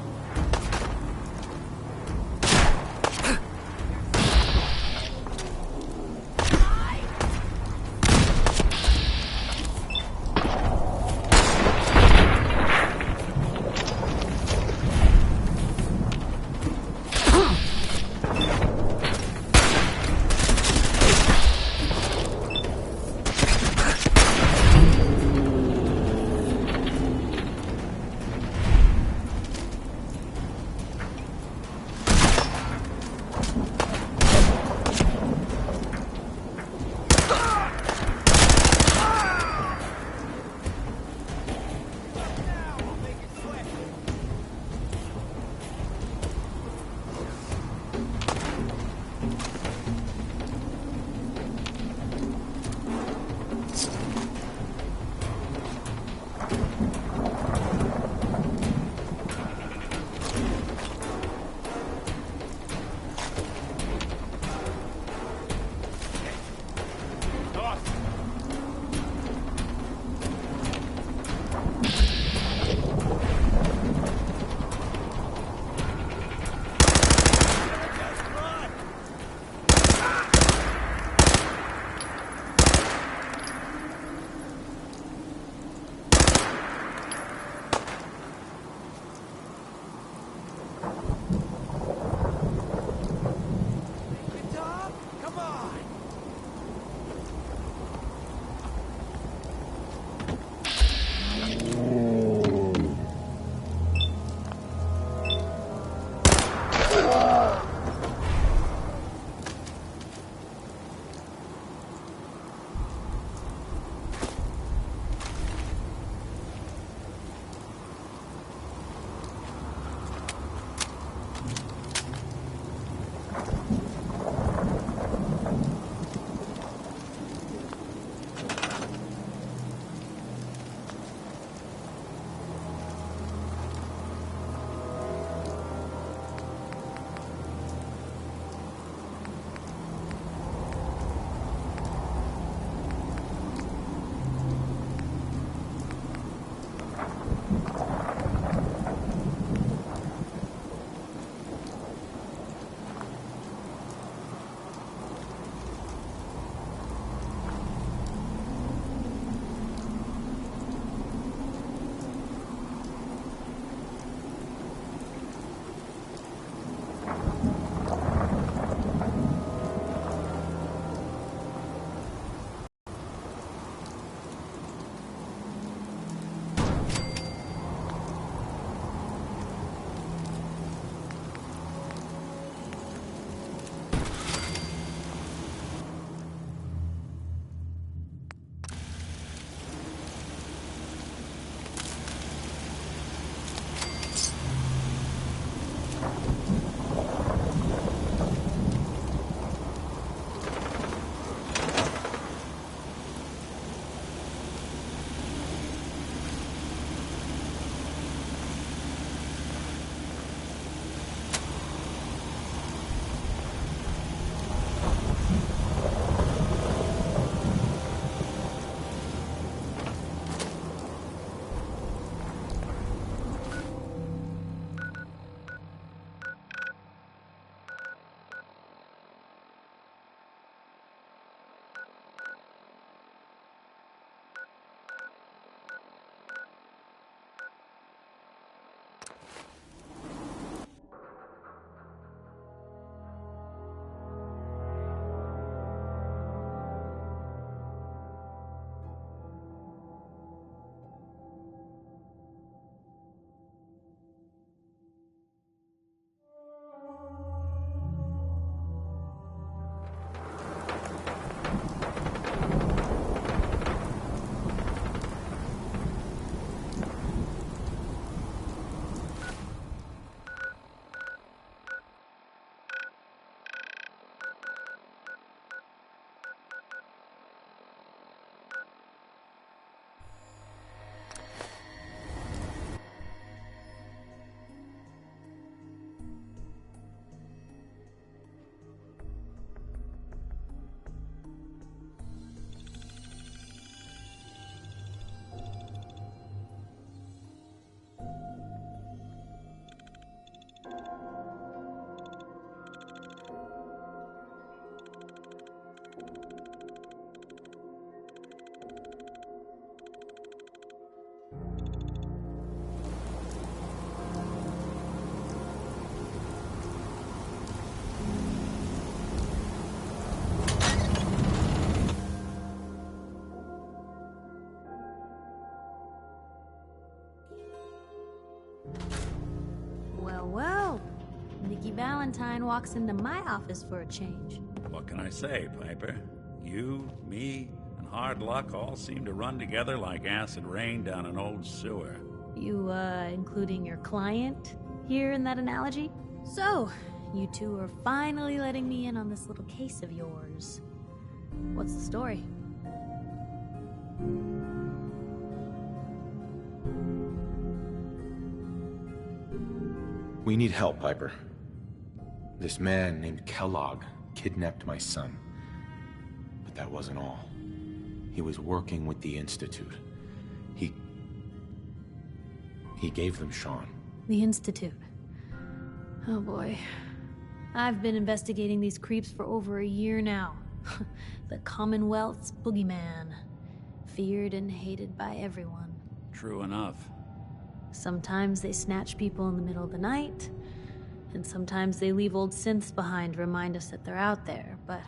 Frankie Valentine walks into my office for a change. What can I say, Piper? You, me, and hard luck all seem to run together like acid rain down an old sewer. You, including your client here in that analogy? So, you two are finally letting me in on this little case of yours. What's the story? We need help, Piper. This man named Kellogg kidnapped my son. But that wasn't all. He was working with the Institute. He gave them Sean. The Institute. Oh boy. I've been investigating these creeps for over a year now. The Commonwealth's boogeyman. Feared and hated by everyone. True enough. Sometimes they snatch people in the middle of the night, and sometimes they leave old synths behind to remind us that they're out there, but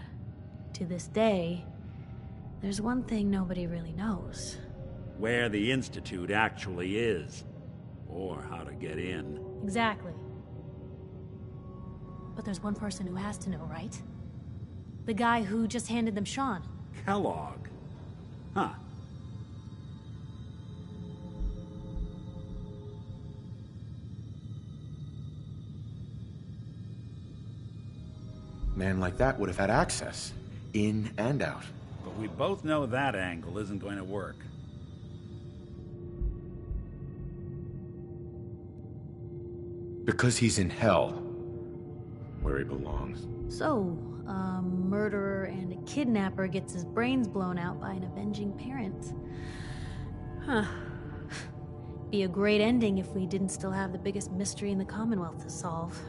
to this day, there's one thing nobody really knows. Where the Institute actually is. Or how to get in. Exactly. But there's one person who has to know, right? The guy who just handed them Sean. Kellogg. Huh. Man like that would have had access, in and out. But we both know that angle isn't going to work. Because he's in hell, where he belongs. So, a murderer and a kidnapper gets his brains blown out by an avenging parent. Huh. Be a great ending if we didn't still have the biggest mystery in the Commonwealth to solve.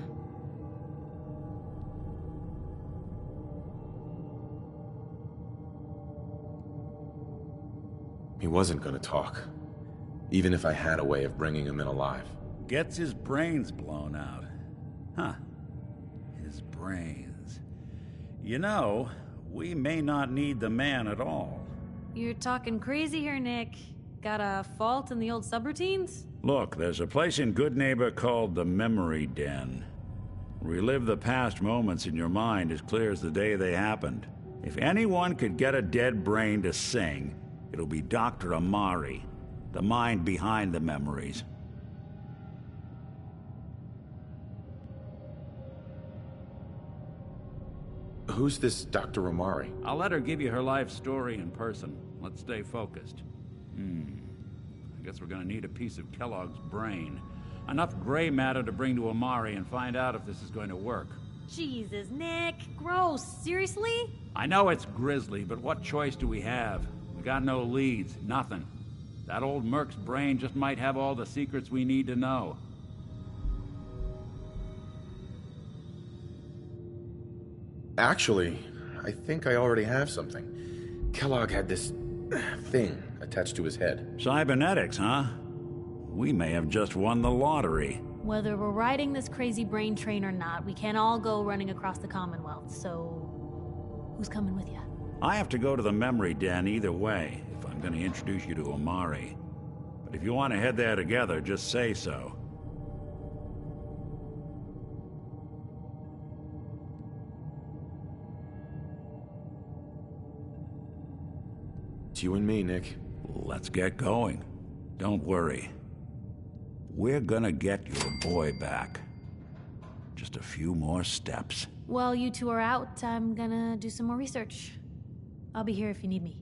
He wasn't gonna talk, even if I had a way of bringing him in alive. Gets his brains blown out. Huh. His brains. You know, we may not need the man at all. You're talking crazy here, Nick. Got a fault in the old subroutines? Look, there's a place in Good Neighbor called the Memory Den. Relive the past moments in your mind as clear as the day they happened. If anyone could get a dead brain to sing, it'll be Dr. Amari, the mind behind the memories. Who's this Dr. Amari? I'll let her give you her life story in person. Let's stay focused. I guess we're gonna need a piece of Kellogg's brain. Enough gray matter to bring to Amari and find out if this is going to work. Jesus, Nick. Gross. Seriously? I know it's grisly, but what choice do we have? We got no leads, nothing. That old Merc's brain just might have all the secrets we need to know. Actually, I think I already have something. Kellogg had this thing attached to his head. Cybernetics, huh? We may have just won the lottery. Whether we're riding this crazy brain train or not, we can't all go running across the Commonwealth, so who's coming with you? I have to go to the Memory Den either way, if I'm going to introduce you to Amari. But if you want to head there together, just say so. It's you and me, Nick. Let's get going. Don't worry. We're gonna get your boy back. Just a few more steps. While you two are out, I'm gonna do some more research. I'll be here if you need me.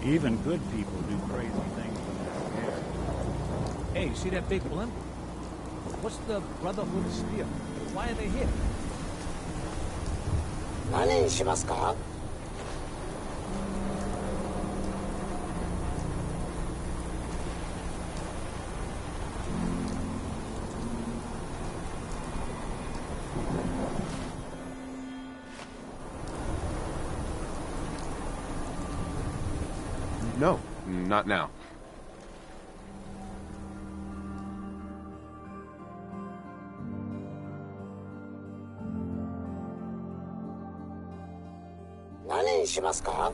Even good people do crazy things when they're scared. Hey, see that big blimp? What's the Brotherhood of Steel? Why are they here? 何にしますか? No, not now. 何にしますか?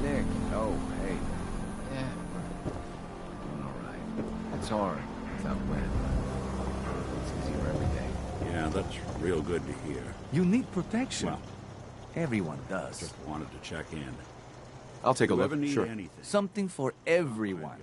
Nick, oh, hey. Yeah, doing alright. It's hard. It's out wet. It's easier every day. Yeah, that's real good to hear. You need protection. Well, everyone does. Just wanted to check in. I'll take a look. Whoever need Sure. anything. Something for everyone.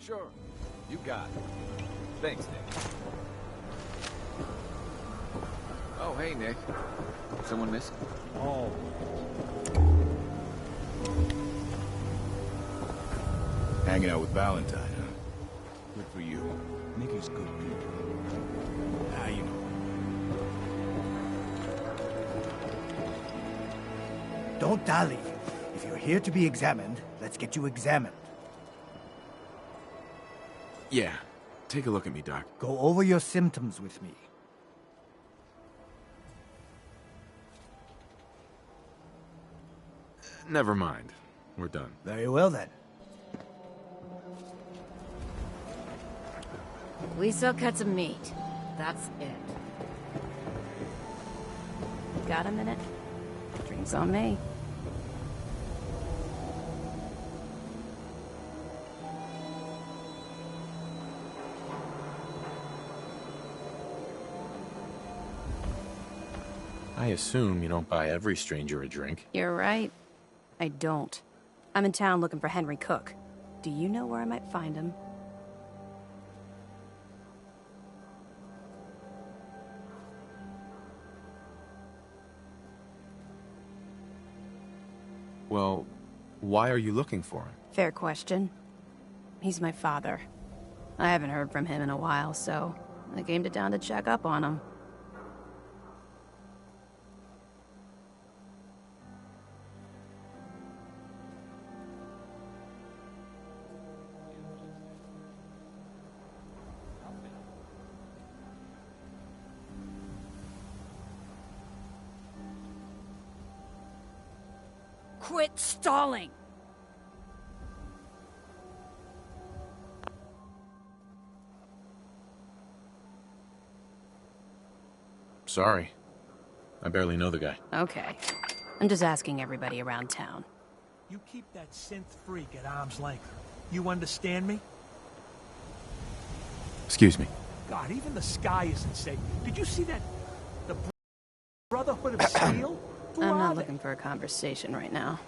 Sure. You got it. Thanks, Nick. Oh, hey, Nick. Someone missing? Oh. Hanging out with Valentine, huh? Good for you. Nick is good people. Ah, you know. Don't dally. If you're here to be examined, let's get you examined. Yeah. Take a look at me, Doc. Go over your symptoms with me. Never mind. We're done. Very well, then. We still cut some meat. That's it. Got a minute? Drinks on me. I assume you don't buy every stranger a drink. You're right. I don't. I'm in town looking for Henry Cook. Do you know where I might find him? Well, why are you looking for him? Fair question. He's my father. I haven't heard from him in a while, so I came to town to check up on him. quit stalling! Sorry. I barely know the guy. Okay. I'm just asking everybody around town. You keep that synth freak at arm's length. You understand me? Excuse me. God, even the sky isn't safe. Did you see that? The Brotherhood of Steel? I'm not looking for a conversation right now.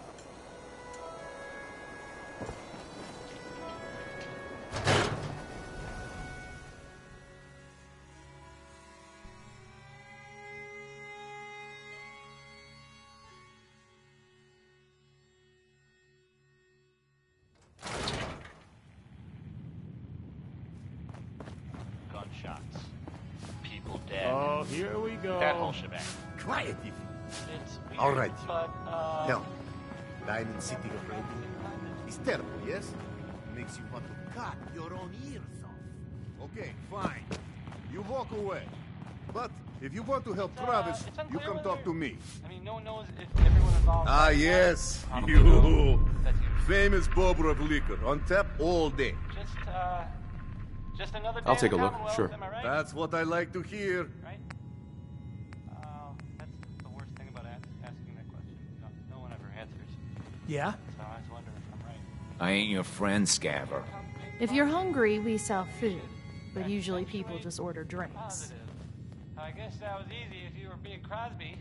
Gunshots. People dead. Oh, here we go. That whole shebang. Quiet, if It's weird, all right. but, Hell, Diamond City of Radio is terrible, yes? Makes you want to cut your own ears off. Okay, fine. You walk away. But if you want to help Travis, you come talk to me. I mean, no one knows if everyone involved... Ah, yes. You. Famous bobber of liquor. On tap all day. Just another day I'll take a in the look, Commonwealth, sure. am I right? That's what I like to hear. Right? That's the worst thing about asking that question. No one ever answers. Yeah? So I was wondering if I'm right. I ain't your friend, Scaver. If you're hungry, we sell food. But usually people just order drinks. Positive. I guess that was easy if you were being Crosby.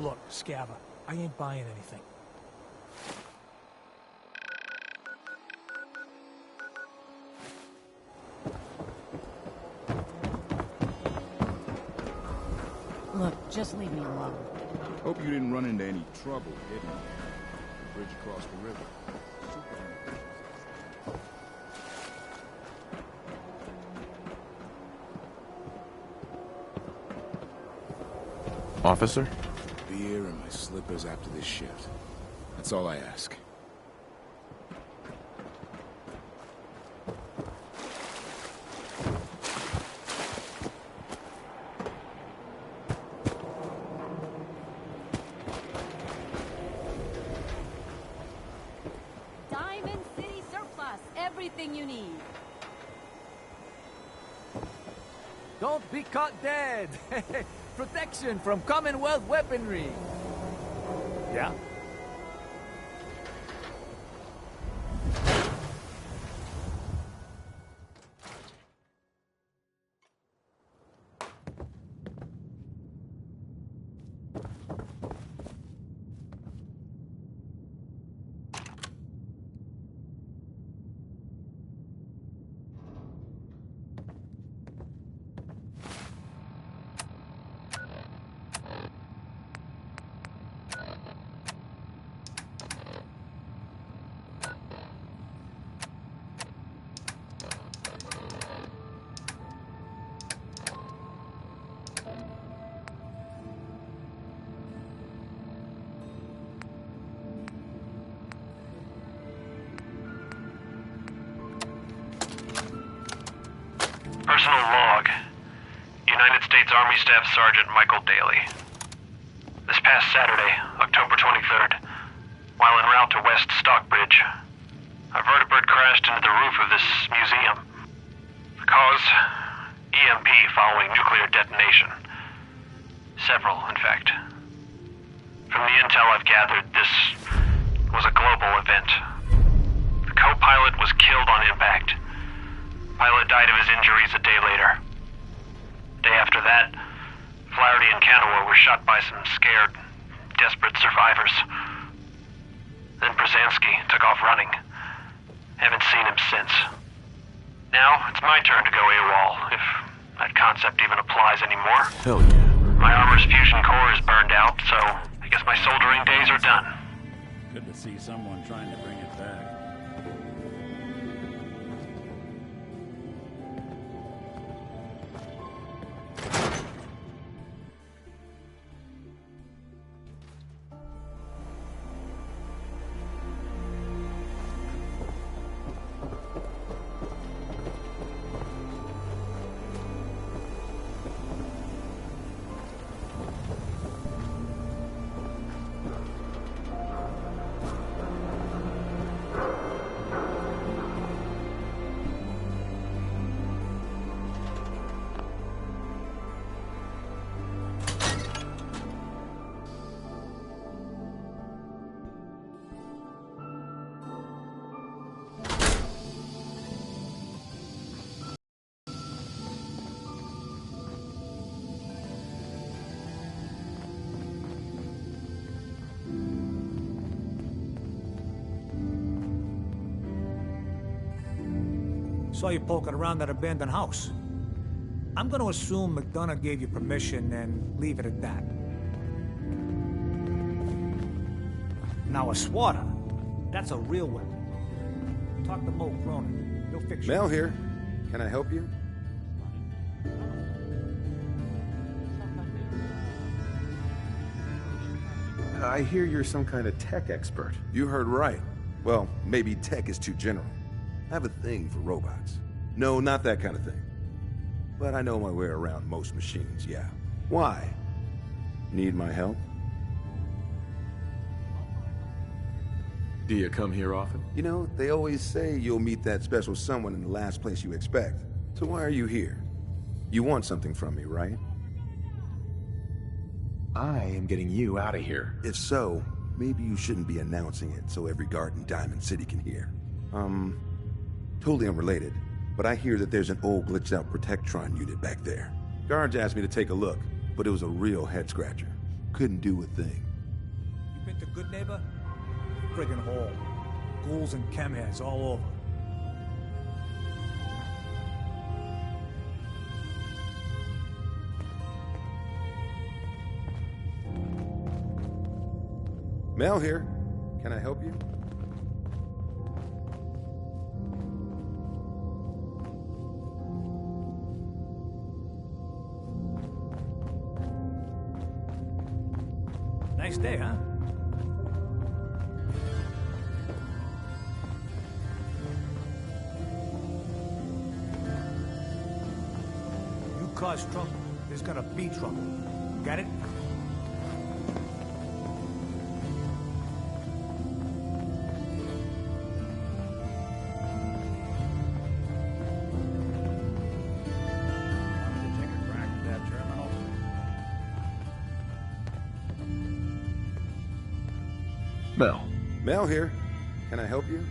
Look, Scaver, I ain't buying anything. Look, just leave me alone. Hope you didn't run into any trouble getting there. The bridge across the river. Officer? Beer and my slippers after this shift. That's all I ask. Diamond City Surplus. Everything you need. Don't be caught dead! Protection from Commonwealth weaponry! Yeah? Personal log. United States Army Staff Sergeant Michael Daly. This past Saturday, October 23rd, while en route to West Stockbridge, a vertibird crashed into the roof of this museum. The cause? EMP following nuclear detonation. Several, in fact. From the intel I've gathered, this was a global event. The co-pilot was killed on impact. Pilot died of his injuries a day later. Day after that, Flaherty and Canower were shot by some scared, desperate survivors. Then Brzezinski took off running. Haven't seen him since. Now, it's my turn to go AWOL, if that concept even applies anymore. Hell yeah. My armor's fusion core is burned out, so I guess my soldering days are done. Good to see someone trying to bring it back. Saw you poking around that abandoned house. I'm gonna assume McDonough gave you permission and leave it at that. Now a swatter, that's a real weapon. Talk to Mo Cronin. He'll fix you. Mel here. Can I help you? I hear you're some kind of tech expert. You heard right. Well, maybe tech is too general. I have a thing for robots. No, not that kind of thing. But I know my way around most machines, yeah. Why? Need my help? Do you come here often? You know, they always say you'll meet that special someone in the last place you expect. So why are you here? You want something from me, right? I am getting you out of here. If so, maybe you shouldn't be announcing it so every guard in Diamond City can hear. Totally unrelated, but I hear that there's an old glitched-out Protectron unit back there. Guards asked me to take a look, but it was a real head-scratcher. Couldn't do a thing. You been to Good Neighbor? Friggin' hole. Ghouls and chemheads all over. Mel here. Can I help you? Nice day, huh? You cause trouble, there's gonna be trouble. Got it? Mel. Mel here. Can I help you?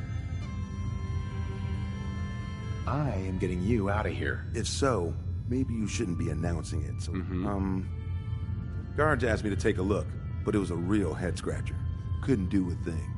I am getting you out of here. If so, maybe you shouldn't be announcing it, so... Guards asked me to take a look, but it was a real head-scratcher. Couldn't do a thing.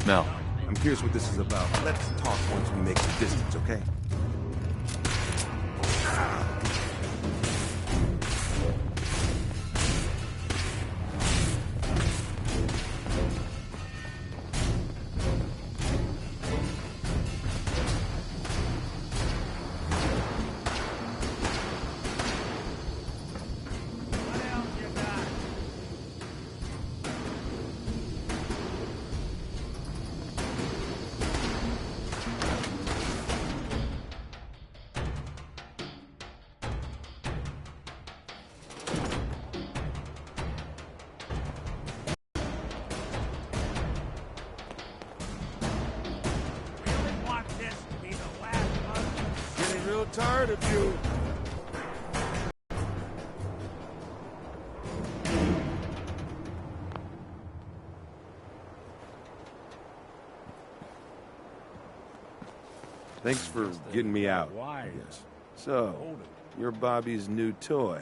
Mel. I'm curious what this is about. Let's talk once we make some distance, okay? Tired of you. Thanks for getting me out. Why? Yes. So, you're Bobby's new toy.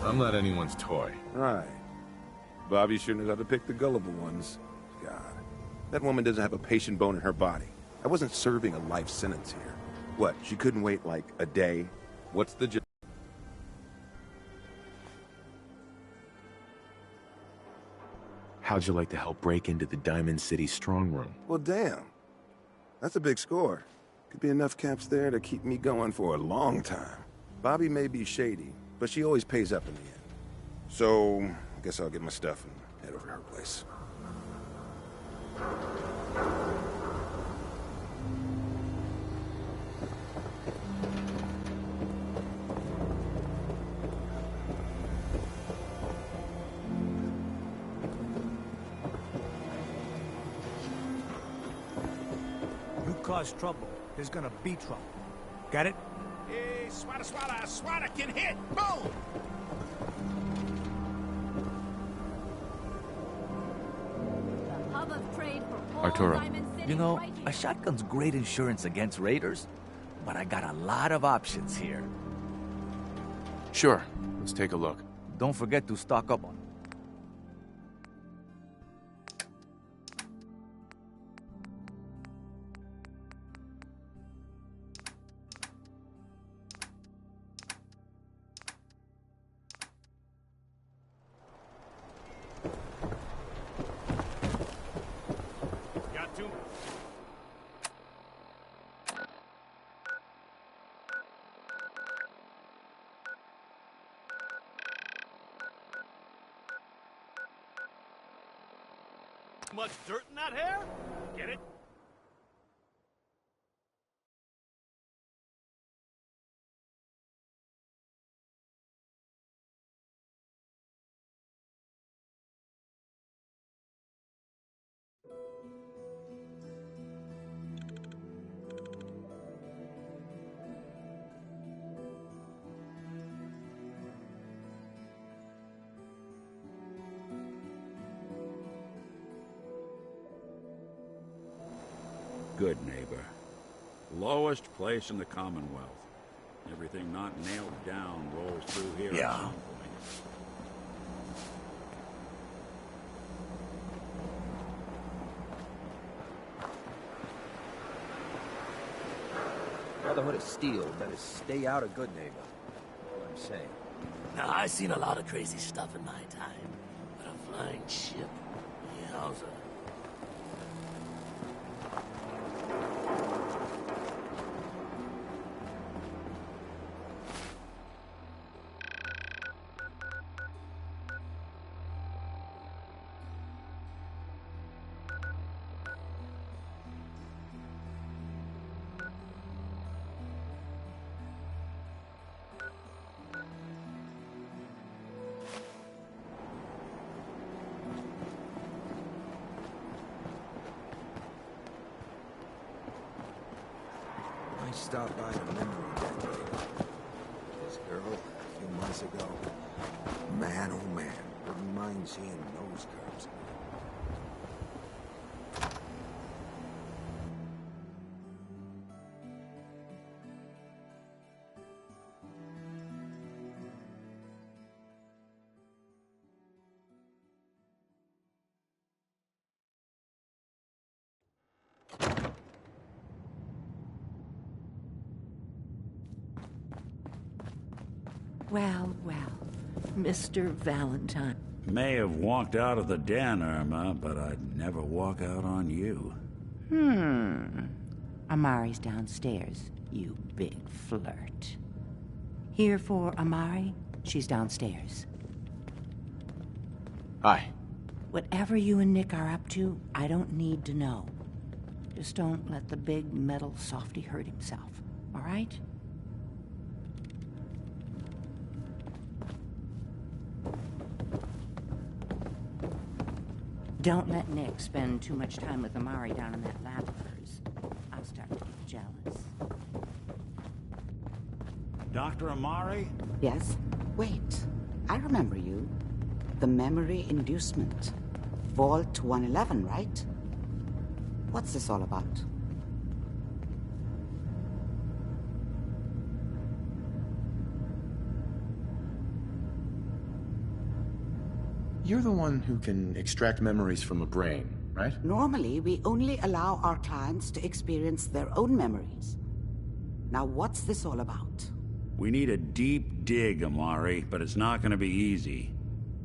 I'm not anyone's toy. Right. Bobby shouldn't have had to pick the gullible ones. God. That woman doesn't have a patient bone in her body. I wasn't serving a life sentence here. What, she couldn't wait, like, a day? What's the How'd you like to help break into the Diamond City strong room? Well, damn. That's a big score. Could be enough caps there to keep me going for a long time. Bobby may be shady, but she always pays up in the end. So, I guess I'll get my stuff and head over to her place. You cause trouble, there's gonna be trouble. Get it? Hey, swada, swada, swada can hit! Boom! Arturo. You know, a shotgun's great insurance against raiders, but I got a lot of options here. Sure. Let's take a look. Don't forget to stock up on. Much dirt in that hair? Get it? Good neighbor. Lowest place in the Commonwealth. Everything not nailed down rolls through here at some point. Brotherhood of Steel better stay out of good neighbor. That's what I'm saying. Now, I've seen a lot of crazy stuff in my time, but a flying ship, yowza. Stopped by the memory deck later. This girl, a few months ago. Man, oh man, wouldn't mind seeing nose curves. Well, well. Mr. Valentine. May have walked out of the den, Irma, but I'd never walk out on you. Amari's downstairs, you big flirt. Here for Amari, she's downstairs. Hi. Whatever you and Nick are up to, I don't need to know. Just don't let the big metal softy hurt himself, all right? Don't let Nick spend too much time with Amari down in that lab of hers. I'll start to get jealous. Dr. Amari? Yes? Wait, I remember you. The memory inducement. Vault 111, right? What's this all about? You're the one who can extract memories from a brain, right? Normally, we only allow our clients to experience their own memories. Now, what's this all about? We need a deep dig, Amari, but it's not gonna be easy.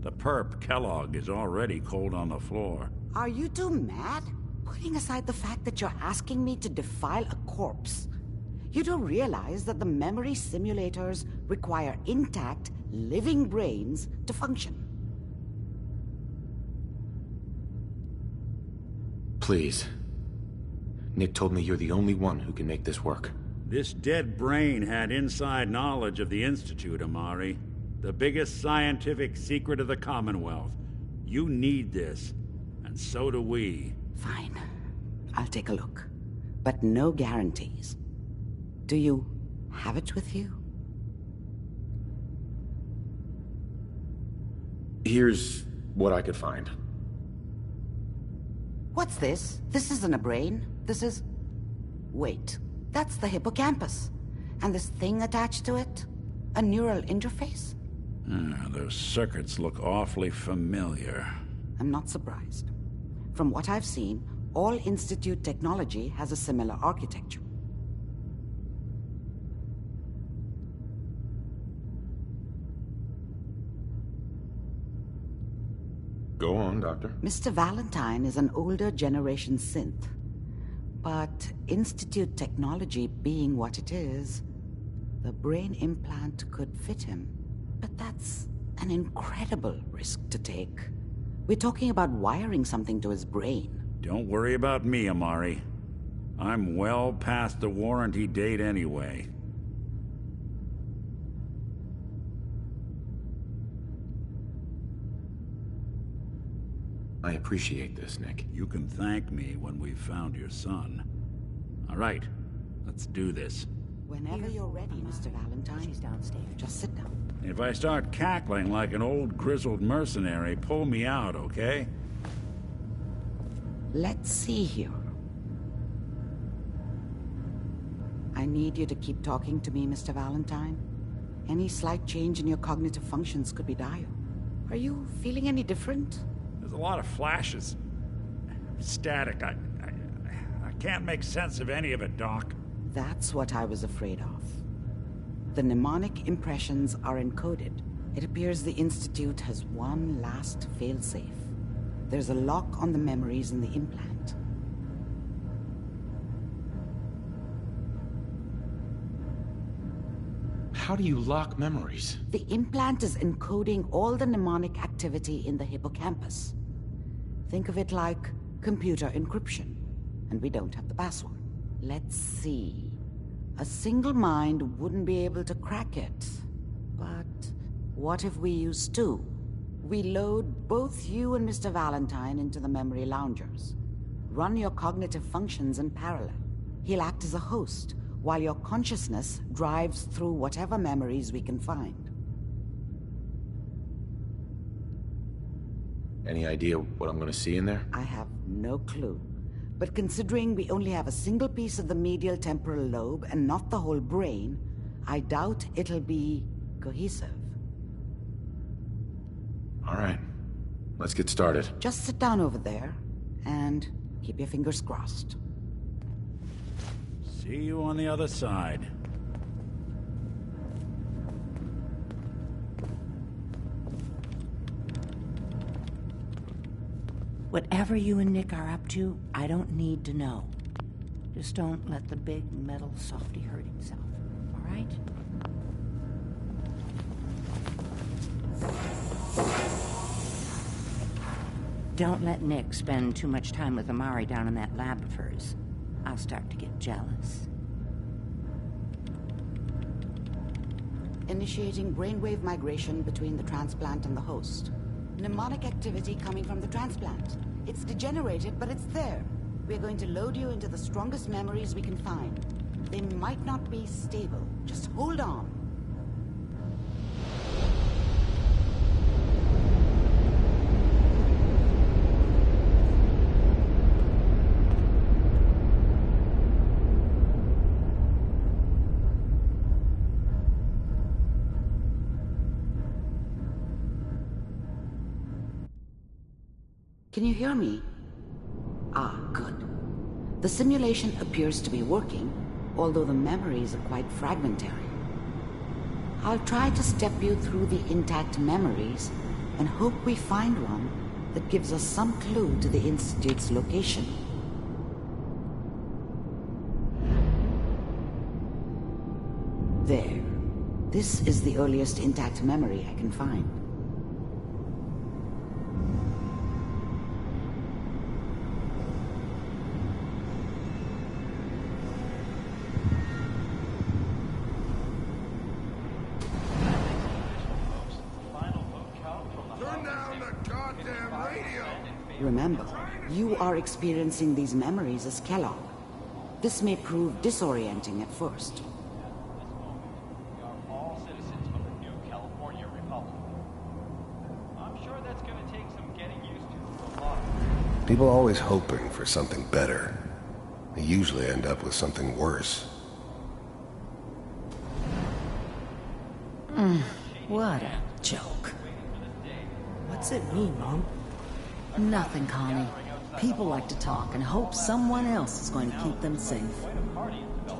The perp, Kellogg, is already cold on the floor. Are you two mad? Putting aside the fact that you're asking me to defile a corpse, you don't realize that the memory simulators require intact, living brains to function. Please. Nick told me you're the only one who can make this work. This dead brain had inside knowledge of the Institute, Amari. The biggest scientific secret of the Commonwealth. You need this, and so do we. Fine. I'll take a look. But no guarantees. Do you have it with you? Here's what I could find. What's this? This isn't a brain. This is... Wait. That's the hippocampus. And this thing attached to it? A neural interface? Those circuits look awfully familiar. I'm not surprised. From what I've seen, all Institute technology has a similar architecture. Go on, Doctor. Mr. Valentine is an older generation synth. But Institute technology being what it is, the brain implant could fit him. But that's an incredible risk to take. We're talking about wiring something to his brain. Don't worry about me, Amari. I'm well past the warranty date anyway. I appreciate this, Nick. You can thank me when we've found your son. All right, let's do this. Whenever you're ready, Mr. Valentine. She's downstairs. Just sit down. If I start cackling like an old grizzled mercenary, pull me out, okay? Let's see here. I need you to keep talking to me, Mr. Valentine. Any slight change in your cognitive functions could be dire. Are you feeling any different? There's a lot of flashes. Static. I can't make sense of any of it, Doc. That's what I was afraid of. The mnemonic impressions are encoded. It appears the Institute has one last failsafe. There's a lock on the memories in the implant. How do you lock memories? The implant is encoding all the mnemonic activity in the hippocampus. Think of it like computer encryption, and we don't have the password. Let's see. A single mind wouldn't be able to crack it. But what if we use two? We load both you and Mr. Valentine into the memory loungers. Run your cognitive functions in parallel. He'll act as a host, while your consciousness drives through whatever memories we can find. Any idea what I'm going to see in there? I have no clue. But considering we only have a single piece of the medial temporal lobe and not the whole brain, I doubt it'll be cohesive. All right. Let's get started. Just sit down over there and keep your fingers crossed. See you on the other side. Whatever you and Nick are up to, I don't need to know. Just don't let the big metal softy hurt himself, all right? Don't let Nick spend too much time with Amari down in that lab of hers. I'll start to get jealous. Initiating brainwave migration between the transplant and the host. Mnemonic activity coming from the transplant. It's degenerated, but it's there. We're going to load you into the strongest memories we can find. They might not be stable. Just hold on. Can you hear me? Ah, good. The simulation appears to be working, although the memories are quite fragmentary. I'll try to step you through the intact memories and hope we find one that gives us some clue to the Institute's location. There. This is the earliest intact memory I can find. Remember, you are experiencing these memories as Kellogg. This may prove disorienting at first. All citizens of the new California Republic. I'm sure that's going to take some getting used to for a lot. People always hoping for something better. They usually end up with something worse. What a joke. What's it mean, Mom? Nothing, Connie. People like to talk and hope someone else is going to keep them safe.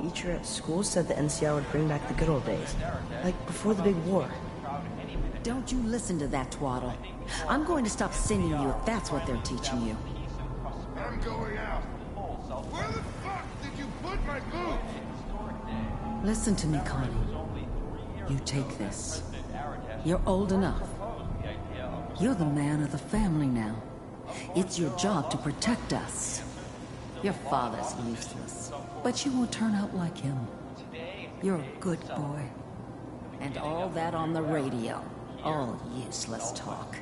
Teacher at school said the NCR would bring back the good old days. Like before the big war. Don't you listen to that twaddle. I'm going to stop singing you if that's what they're teaching you. I'm going out. Where the fuck did you put my boots? Listen to me, Connie. You take this. You're old enough. You're the man of the family now. It's your job to protect us. Your father's useless, but you won't turn out like him. You're a good boy. And all that on the radio, all useless talk.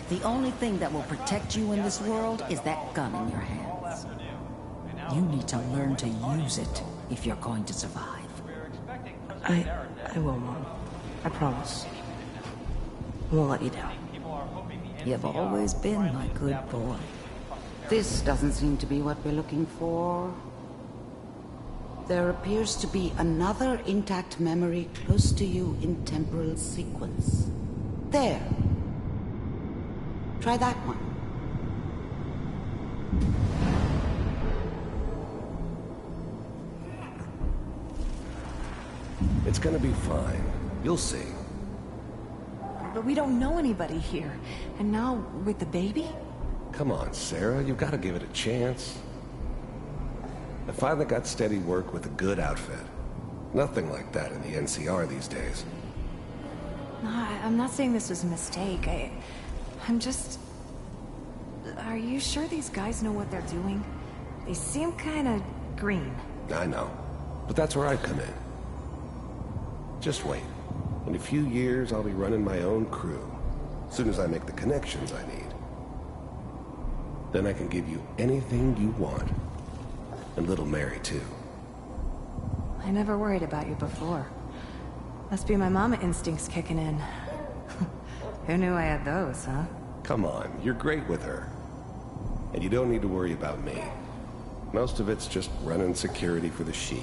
The only thing that will protect you in this world is that gun in your hands. You need to learn to use it if you're going to survive. I will, Mom. I promise. I won't let you down. You've always been my good boy. This doesn't seem to be what we're looking for. There appears to be another intact memory close to you in temporal sequence. There. Try that one. It's gonna be fine. You'll see. But we don't know anybody here. And now, with the baby? Come on, Sarah, you've got to give it a chance. I finally got steady work with a good outfit. Nothing like that in the NCR these days. No, I'm not saying this was a mistake. I'm just... Are you sure these guys know what they're doing? They seem kind of green. I know, but that's where I come in. Just wait. In a few years, I'll be running my own crew. As soon as I make the connections I need. Then I can give you anything you want. And little Mary, too. I never worried about you before. Must be my mama instincts kicking in. Who knew I had those, huh? Come on, you're great with her. And you don't need to worry about me. Most of it's just running security for the she.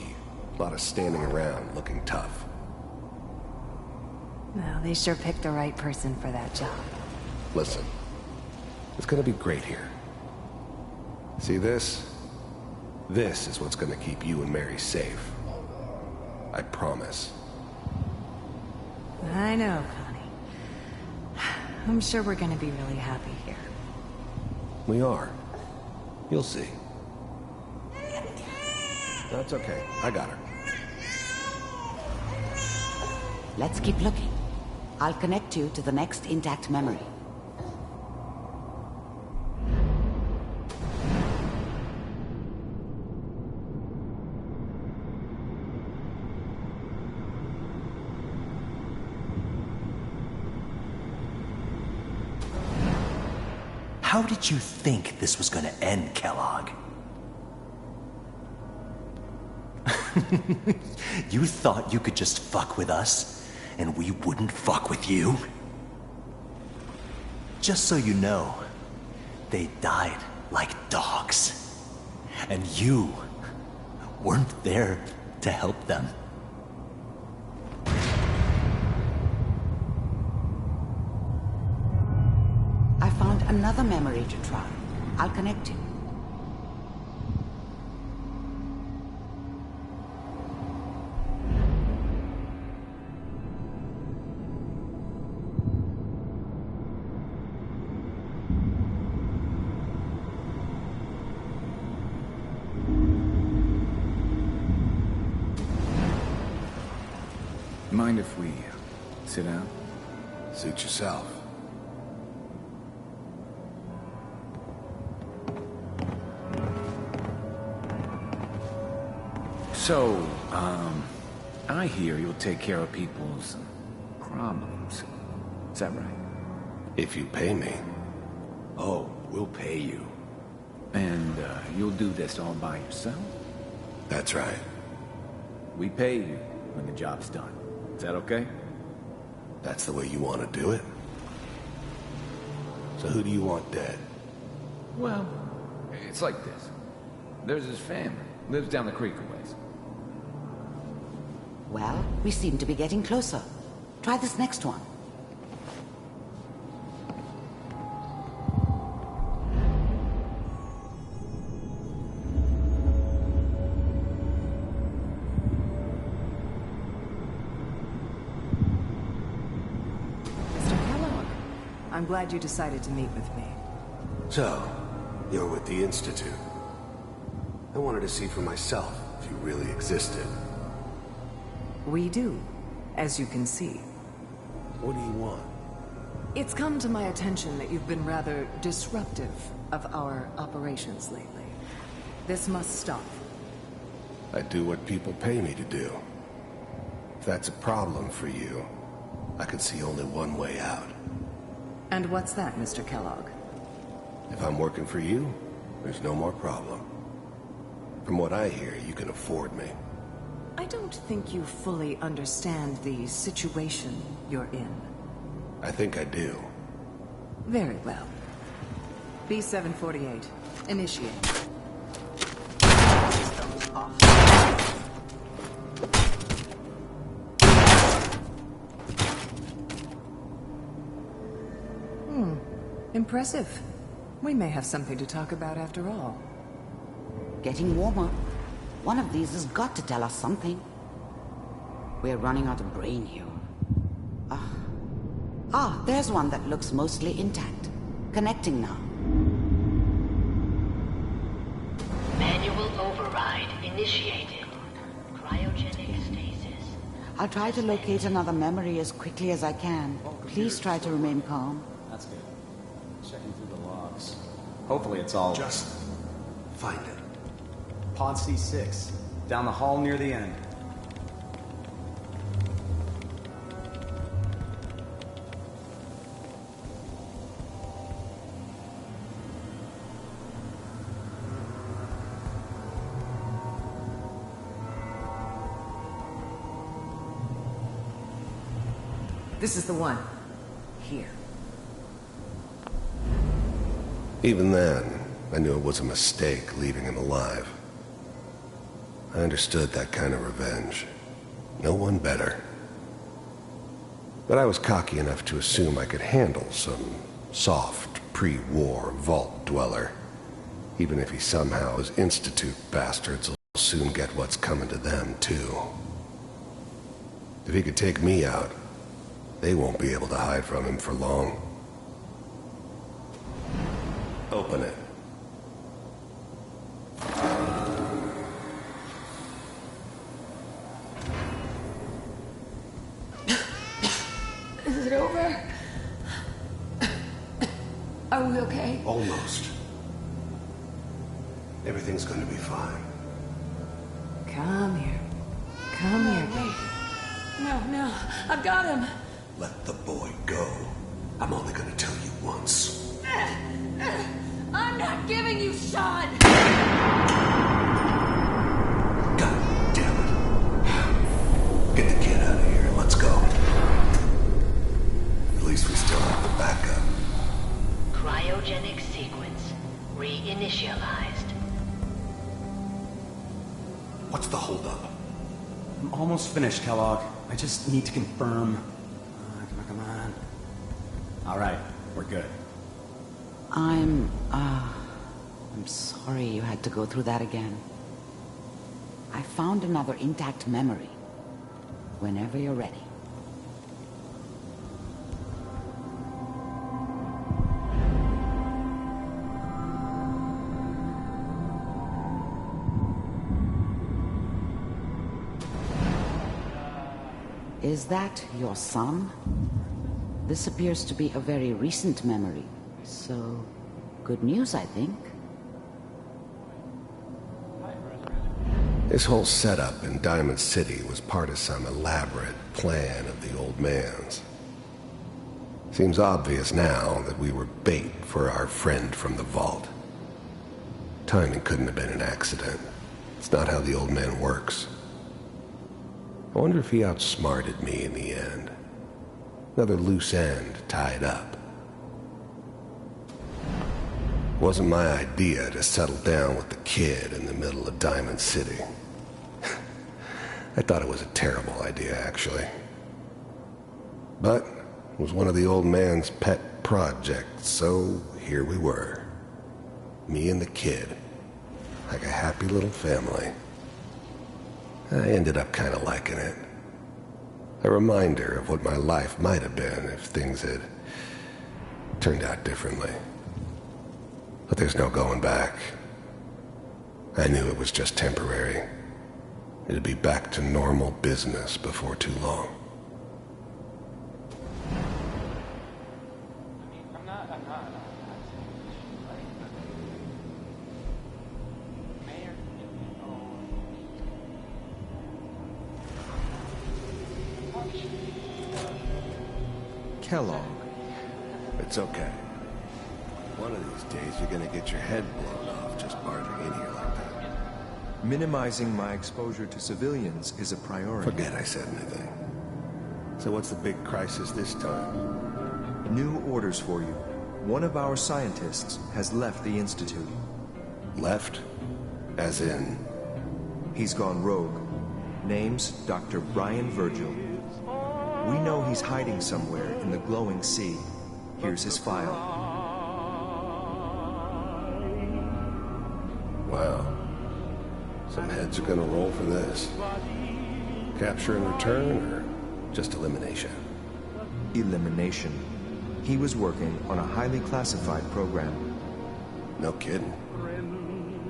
A lot of standing around looking tough. Well, they sure picked the right person for that job. Listen, it's gonna be great here. See this? This is what's gonna keep you and Mary safe. I promise. I know, Connie. I'm sure we're gonna be really happy here. We are. You'll see. That's okay. I got her. Let's keep looking. I'll connect you to the next intact memory. How did you think this was gonna end, Kellogg? You thought you could just fuck with us, and we wouldn't fuck with you? Just so you know, they died like dogs. And you weren't there to help them. I found another memory to try. I'll connect you. Mind if we sit down? Suit yourself. So, I hear you'll take care of people's problems. Is that right? If you pay me. Oh, we'll pay you. And, you'll do this all by yourself? That's right. We pay you when the job's done. Is that okay? That's the way you want to do it? So who do you want dead? Well, it's like this. There's his family. Lives down the creek a ways. Well, we seem to be getting closer. Try this next one. I'm glad you decided to meet with me. So, you're with the Institute. I wanted to see for myself if you really existed. We do, as you can see. What do you want? It's come to my attention that you've been rather disruptive of our operations lately. This must stop. I do what people pay me to do. If that's a problem for you, I can see only one way out. And what's that, Mr. Kellogg? If I'm working for you, there's no more problem. From what I hear, you can afford me. I don't think you fully understand the situation you're in. I think I do. Very well. B-748, initiate. Impressive. We may have something to talk about after all. Getting warmer. One of these has got to tell us something. We're running out of brain here. There's one that looks mostly intact. Connecting now. Manual override initiated. Cryogenic stasis. I'll try to locate another memory as quickly as I can. Please try to remain calm. That's good. Checking through the logs. Hopefully it's all... Just find it. Pod C6. Down the hall near the end. This is the one. Here. Even then, I knew it was a mistake leaving him alive. I understood that kind of revenge. No one better. But I was cocky enough to assume I could handle some soft, pre-war vault dweller. Even if he somehow is Institute bastards will soon get what's coming to them, too. If he could take me out, they won't be able to hide from him for long. Open it. Is it over? Are we okay? Almost. Everything's going to be fine. Come here. Come here, baby. No, I've got him. Let the boy go. I'm only going to tell you once. I'm not giving you Sean! God damn it. Get the kid out of here. Let's go. At least we still have the backup. Cryogenic sequence reinitialized. What's the holdup? I'm almost finished, Kellogg. I just need to confirm. Come on. All right, we're good. I'm sorry you had to go through that again. I found another intact memory. Whenever you're ready. Is that your son? This appears to be a very recent memory, so good news, I think. This whole setup in Diamond City was part of some elaborate plan of the old man's. Seems obvious now that we were bait for our friend from the vault. Timing couldn't have been an accident. It's not how the old man works. I wonder if he outsmarted me in the end. Another loose end tied up. It wasn't my idea to settle down with the kid in the middle of Diamond City. I thought it was a terrible idea, actually. But it was one of the old man's pet projects, so here we were. Me and the kid. Like a happy little family. I ended up kind of liking it. A reminder of what my life might have been if things had turned out differently. But there's no going back. I knew it was just temporary. It'd be back to normal business before too long. Kellogg. It's okay. One of these days you're gonna get your head blown off just barging in here like that. Minimizing my exposure to civilians is a priority. Forget I said anything. So what's the big crisis this time? New orders for you. One of our scientists has left the Institute. Left? As in? He's gone rogue. Name's Dr. Brian Virgil. We know he's hiding somewhere in the glowing sea. Here's his file. Wow. Some heads are gonna roll for this. Capture and return, or just elimination? Elimination. He was working on a highly classified program. No kidding.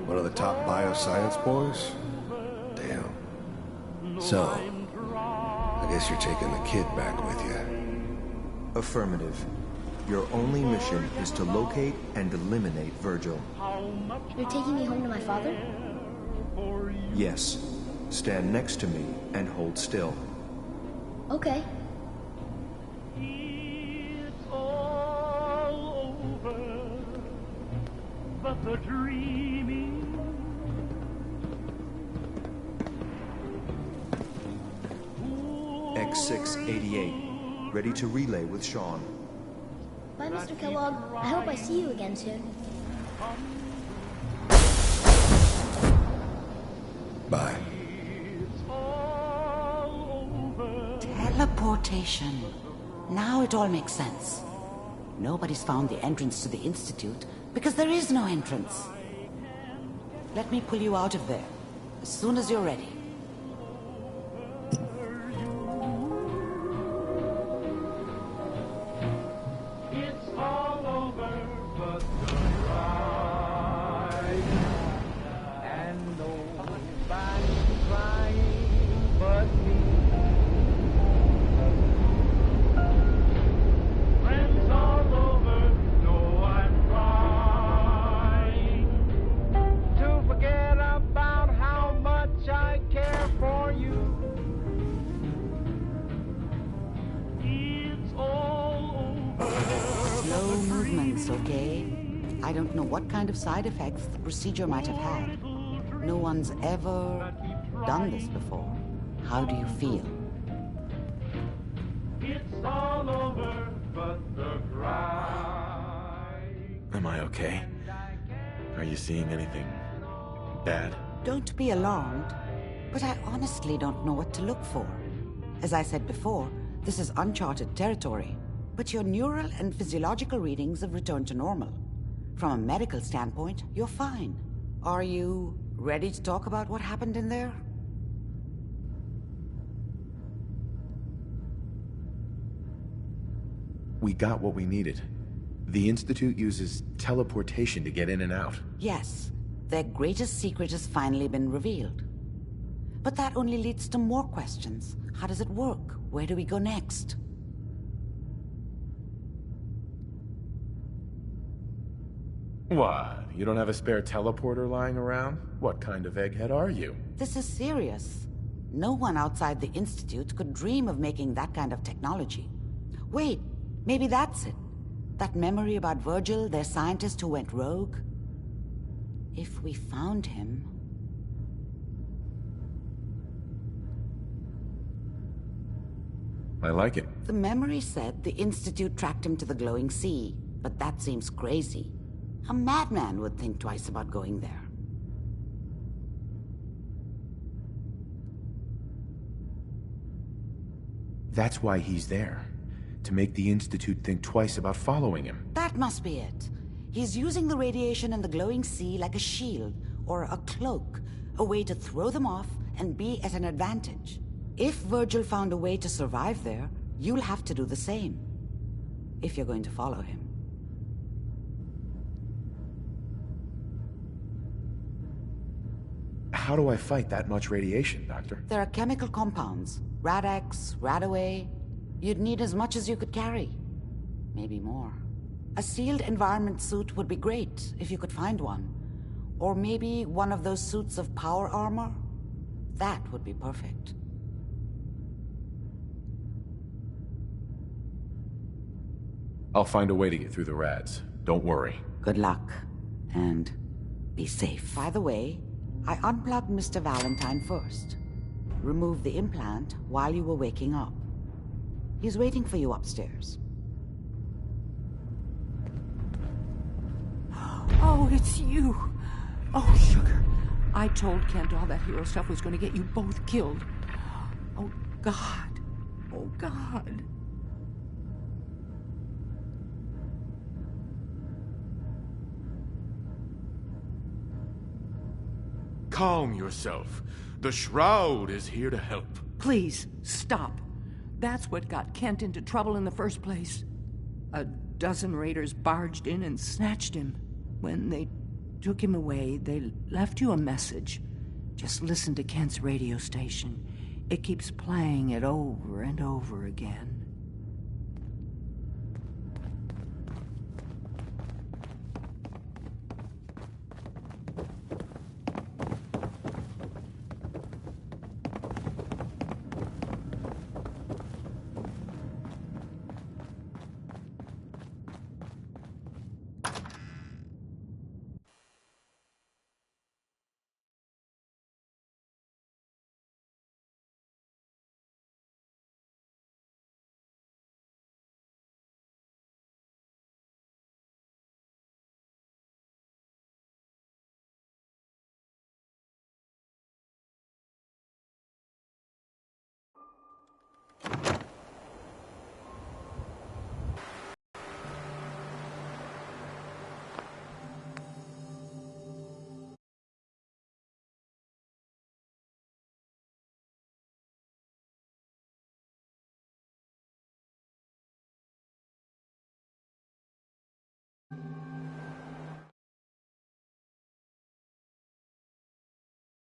One of the top bioscience boys? Damn. So, I guess you're taking the kid back with you. Affirmative. Your only mission is to locate and eliminate Virgil. You're taking me home to my father? Yes. Stand next to me and hold still. Okay. It's all over, but the dreaming. X688. Ready to relay with Sean. Bye, Mr. Kellogg. I hope I see you again soon. Bye. Teleportation. Now it all makes sense. Nobody's found the entrance to the Institute because there is no entrance. Let me pull you out of there as soon as you're ready. It's all over, but the ride. movements, okay? I don't know what kind of side effects the procedure might have had. No one's ever done this before. How do you feel? It's all over, but the Am I okay? Are you seeing anything bad? Don't be alarmed, but I honestly don't know what to look for. As I said before, this is uncharted territory, but your neural and physiological readings have returned to normal. From a medical standpoint, you're fine. Are you ready to talk about what happened in there? We got what we needed. The Institute uses teleportation to get in and out. Yes, their greatest secret has finally been revealed. But that only leads to more questions. How does it work? Where do we go next? What? You don't have a spare teleporter lying around? What kind of egghead are you? This is serious. No one outside the Institute could dream of making that kind of technology. Wait, maybe that's it. That memory about Virgil, their scientist who went rogue? If we found him... I like it. The memory said the Institute tracked him to the glowing sea, but that seems crazy. A madman would think twice about going there. That's why he's there. To make the Institute think twice about following him. That must be it. He's using the radiation in the glowing sea like a shield, or a cloak, a way to throw them off and be at an advantage. If Virgil found a way to survive there, you'll have to do the same. If you're going to follow him. How do I fight that much radiation, Doctor? There are chemical compounds. Rad-X, Radaway. You'd need as much as you could carry. Maybe more. A sealed environment suit would be great, if you could find one. Or maybe one of those suits of power armor? That would be perfect. I'll find a way to get through the rads. Don't worry. Good luck. And be safe. By the way, I unplugged Mr. Valentine first. Removed the implant while you were waking up. He's waiting for you upstairs. Oh, it's you. Oh, sugar. I told Kent all that hero stuff was going to get you both killed. Oh, God. Oh, God. Calm yourself. The Shroud is here to help. Please, stop. That's what got Kent into trouble in the first place. A dozen raiders barged in and snatched him. When they took him away, they left you a message. Just listen to Kent's radio station. It keeps playing it over and over again.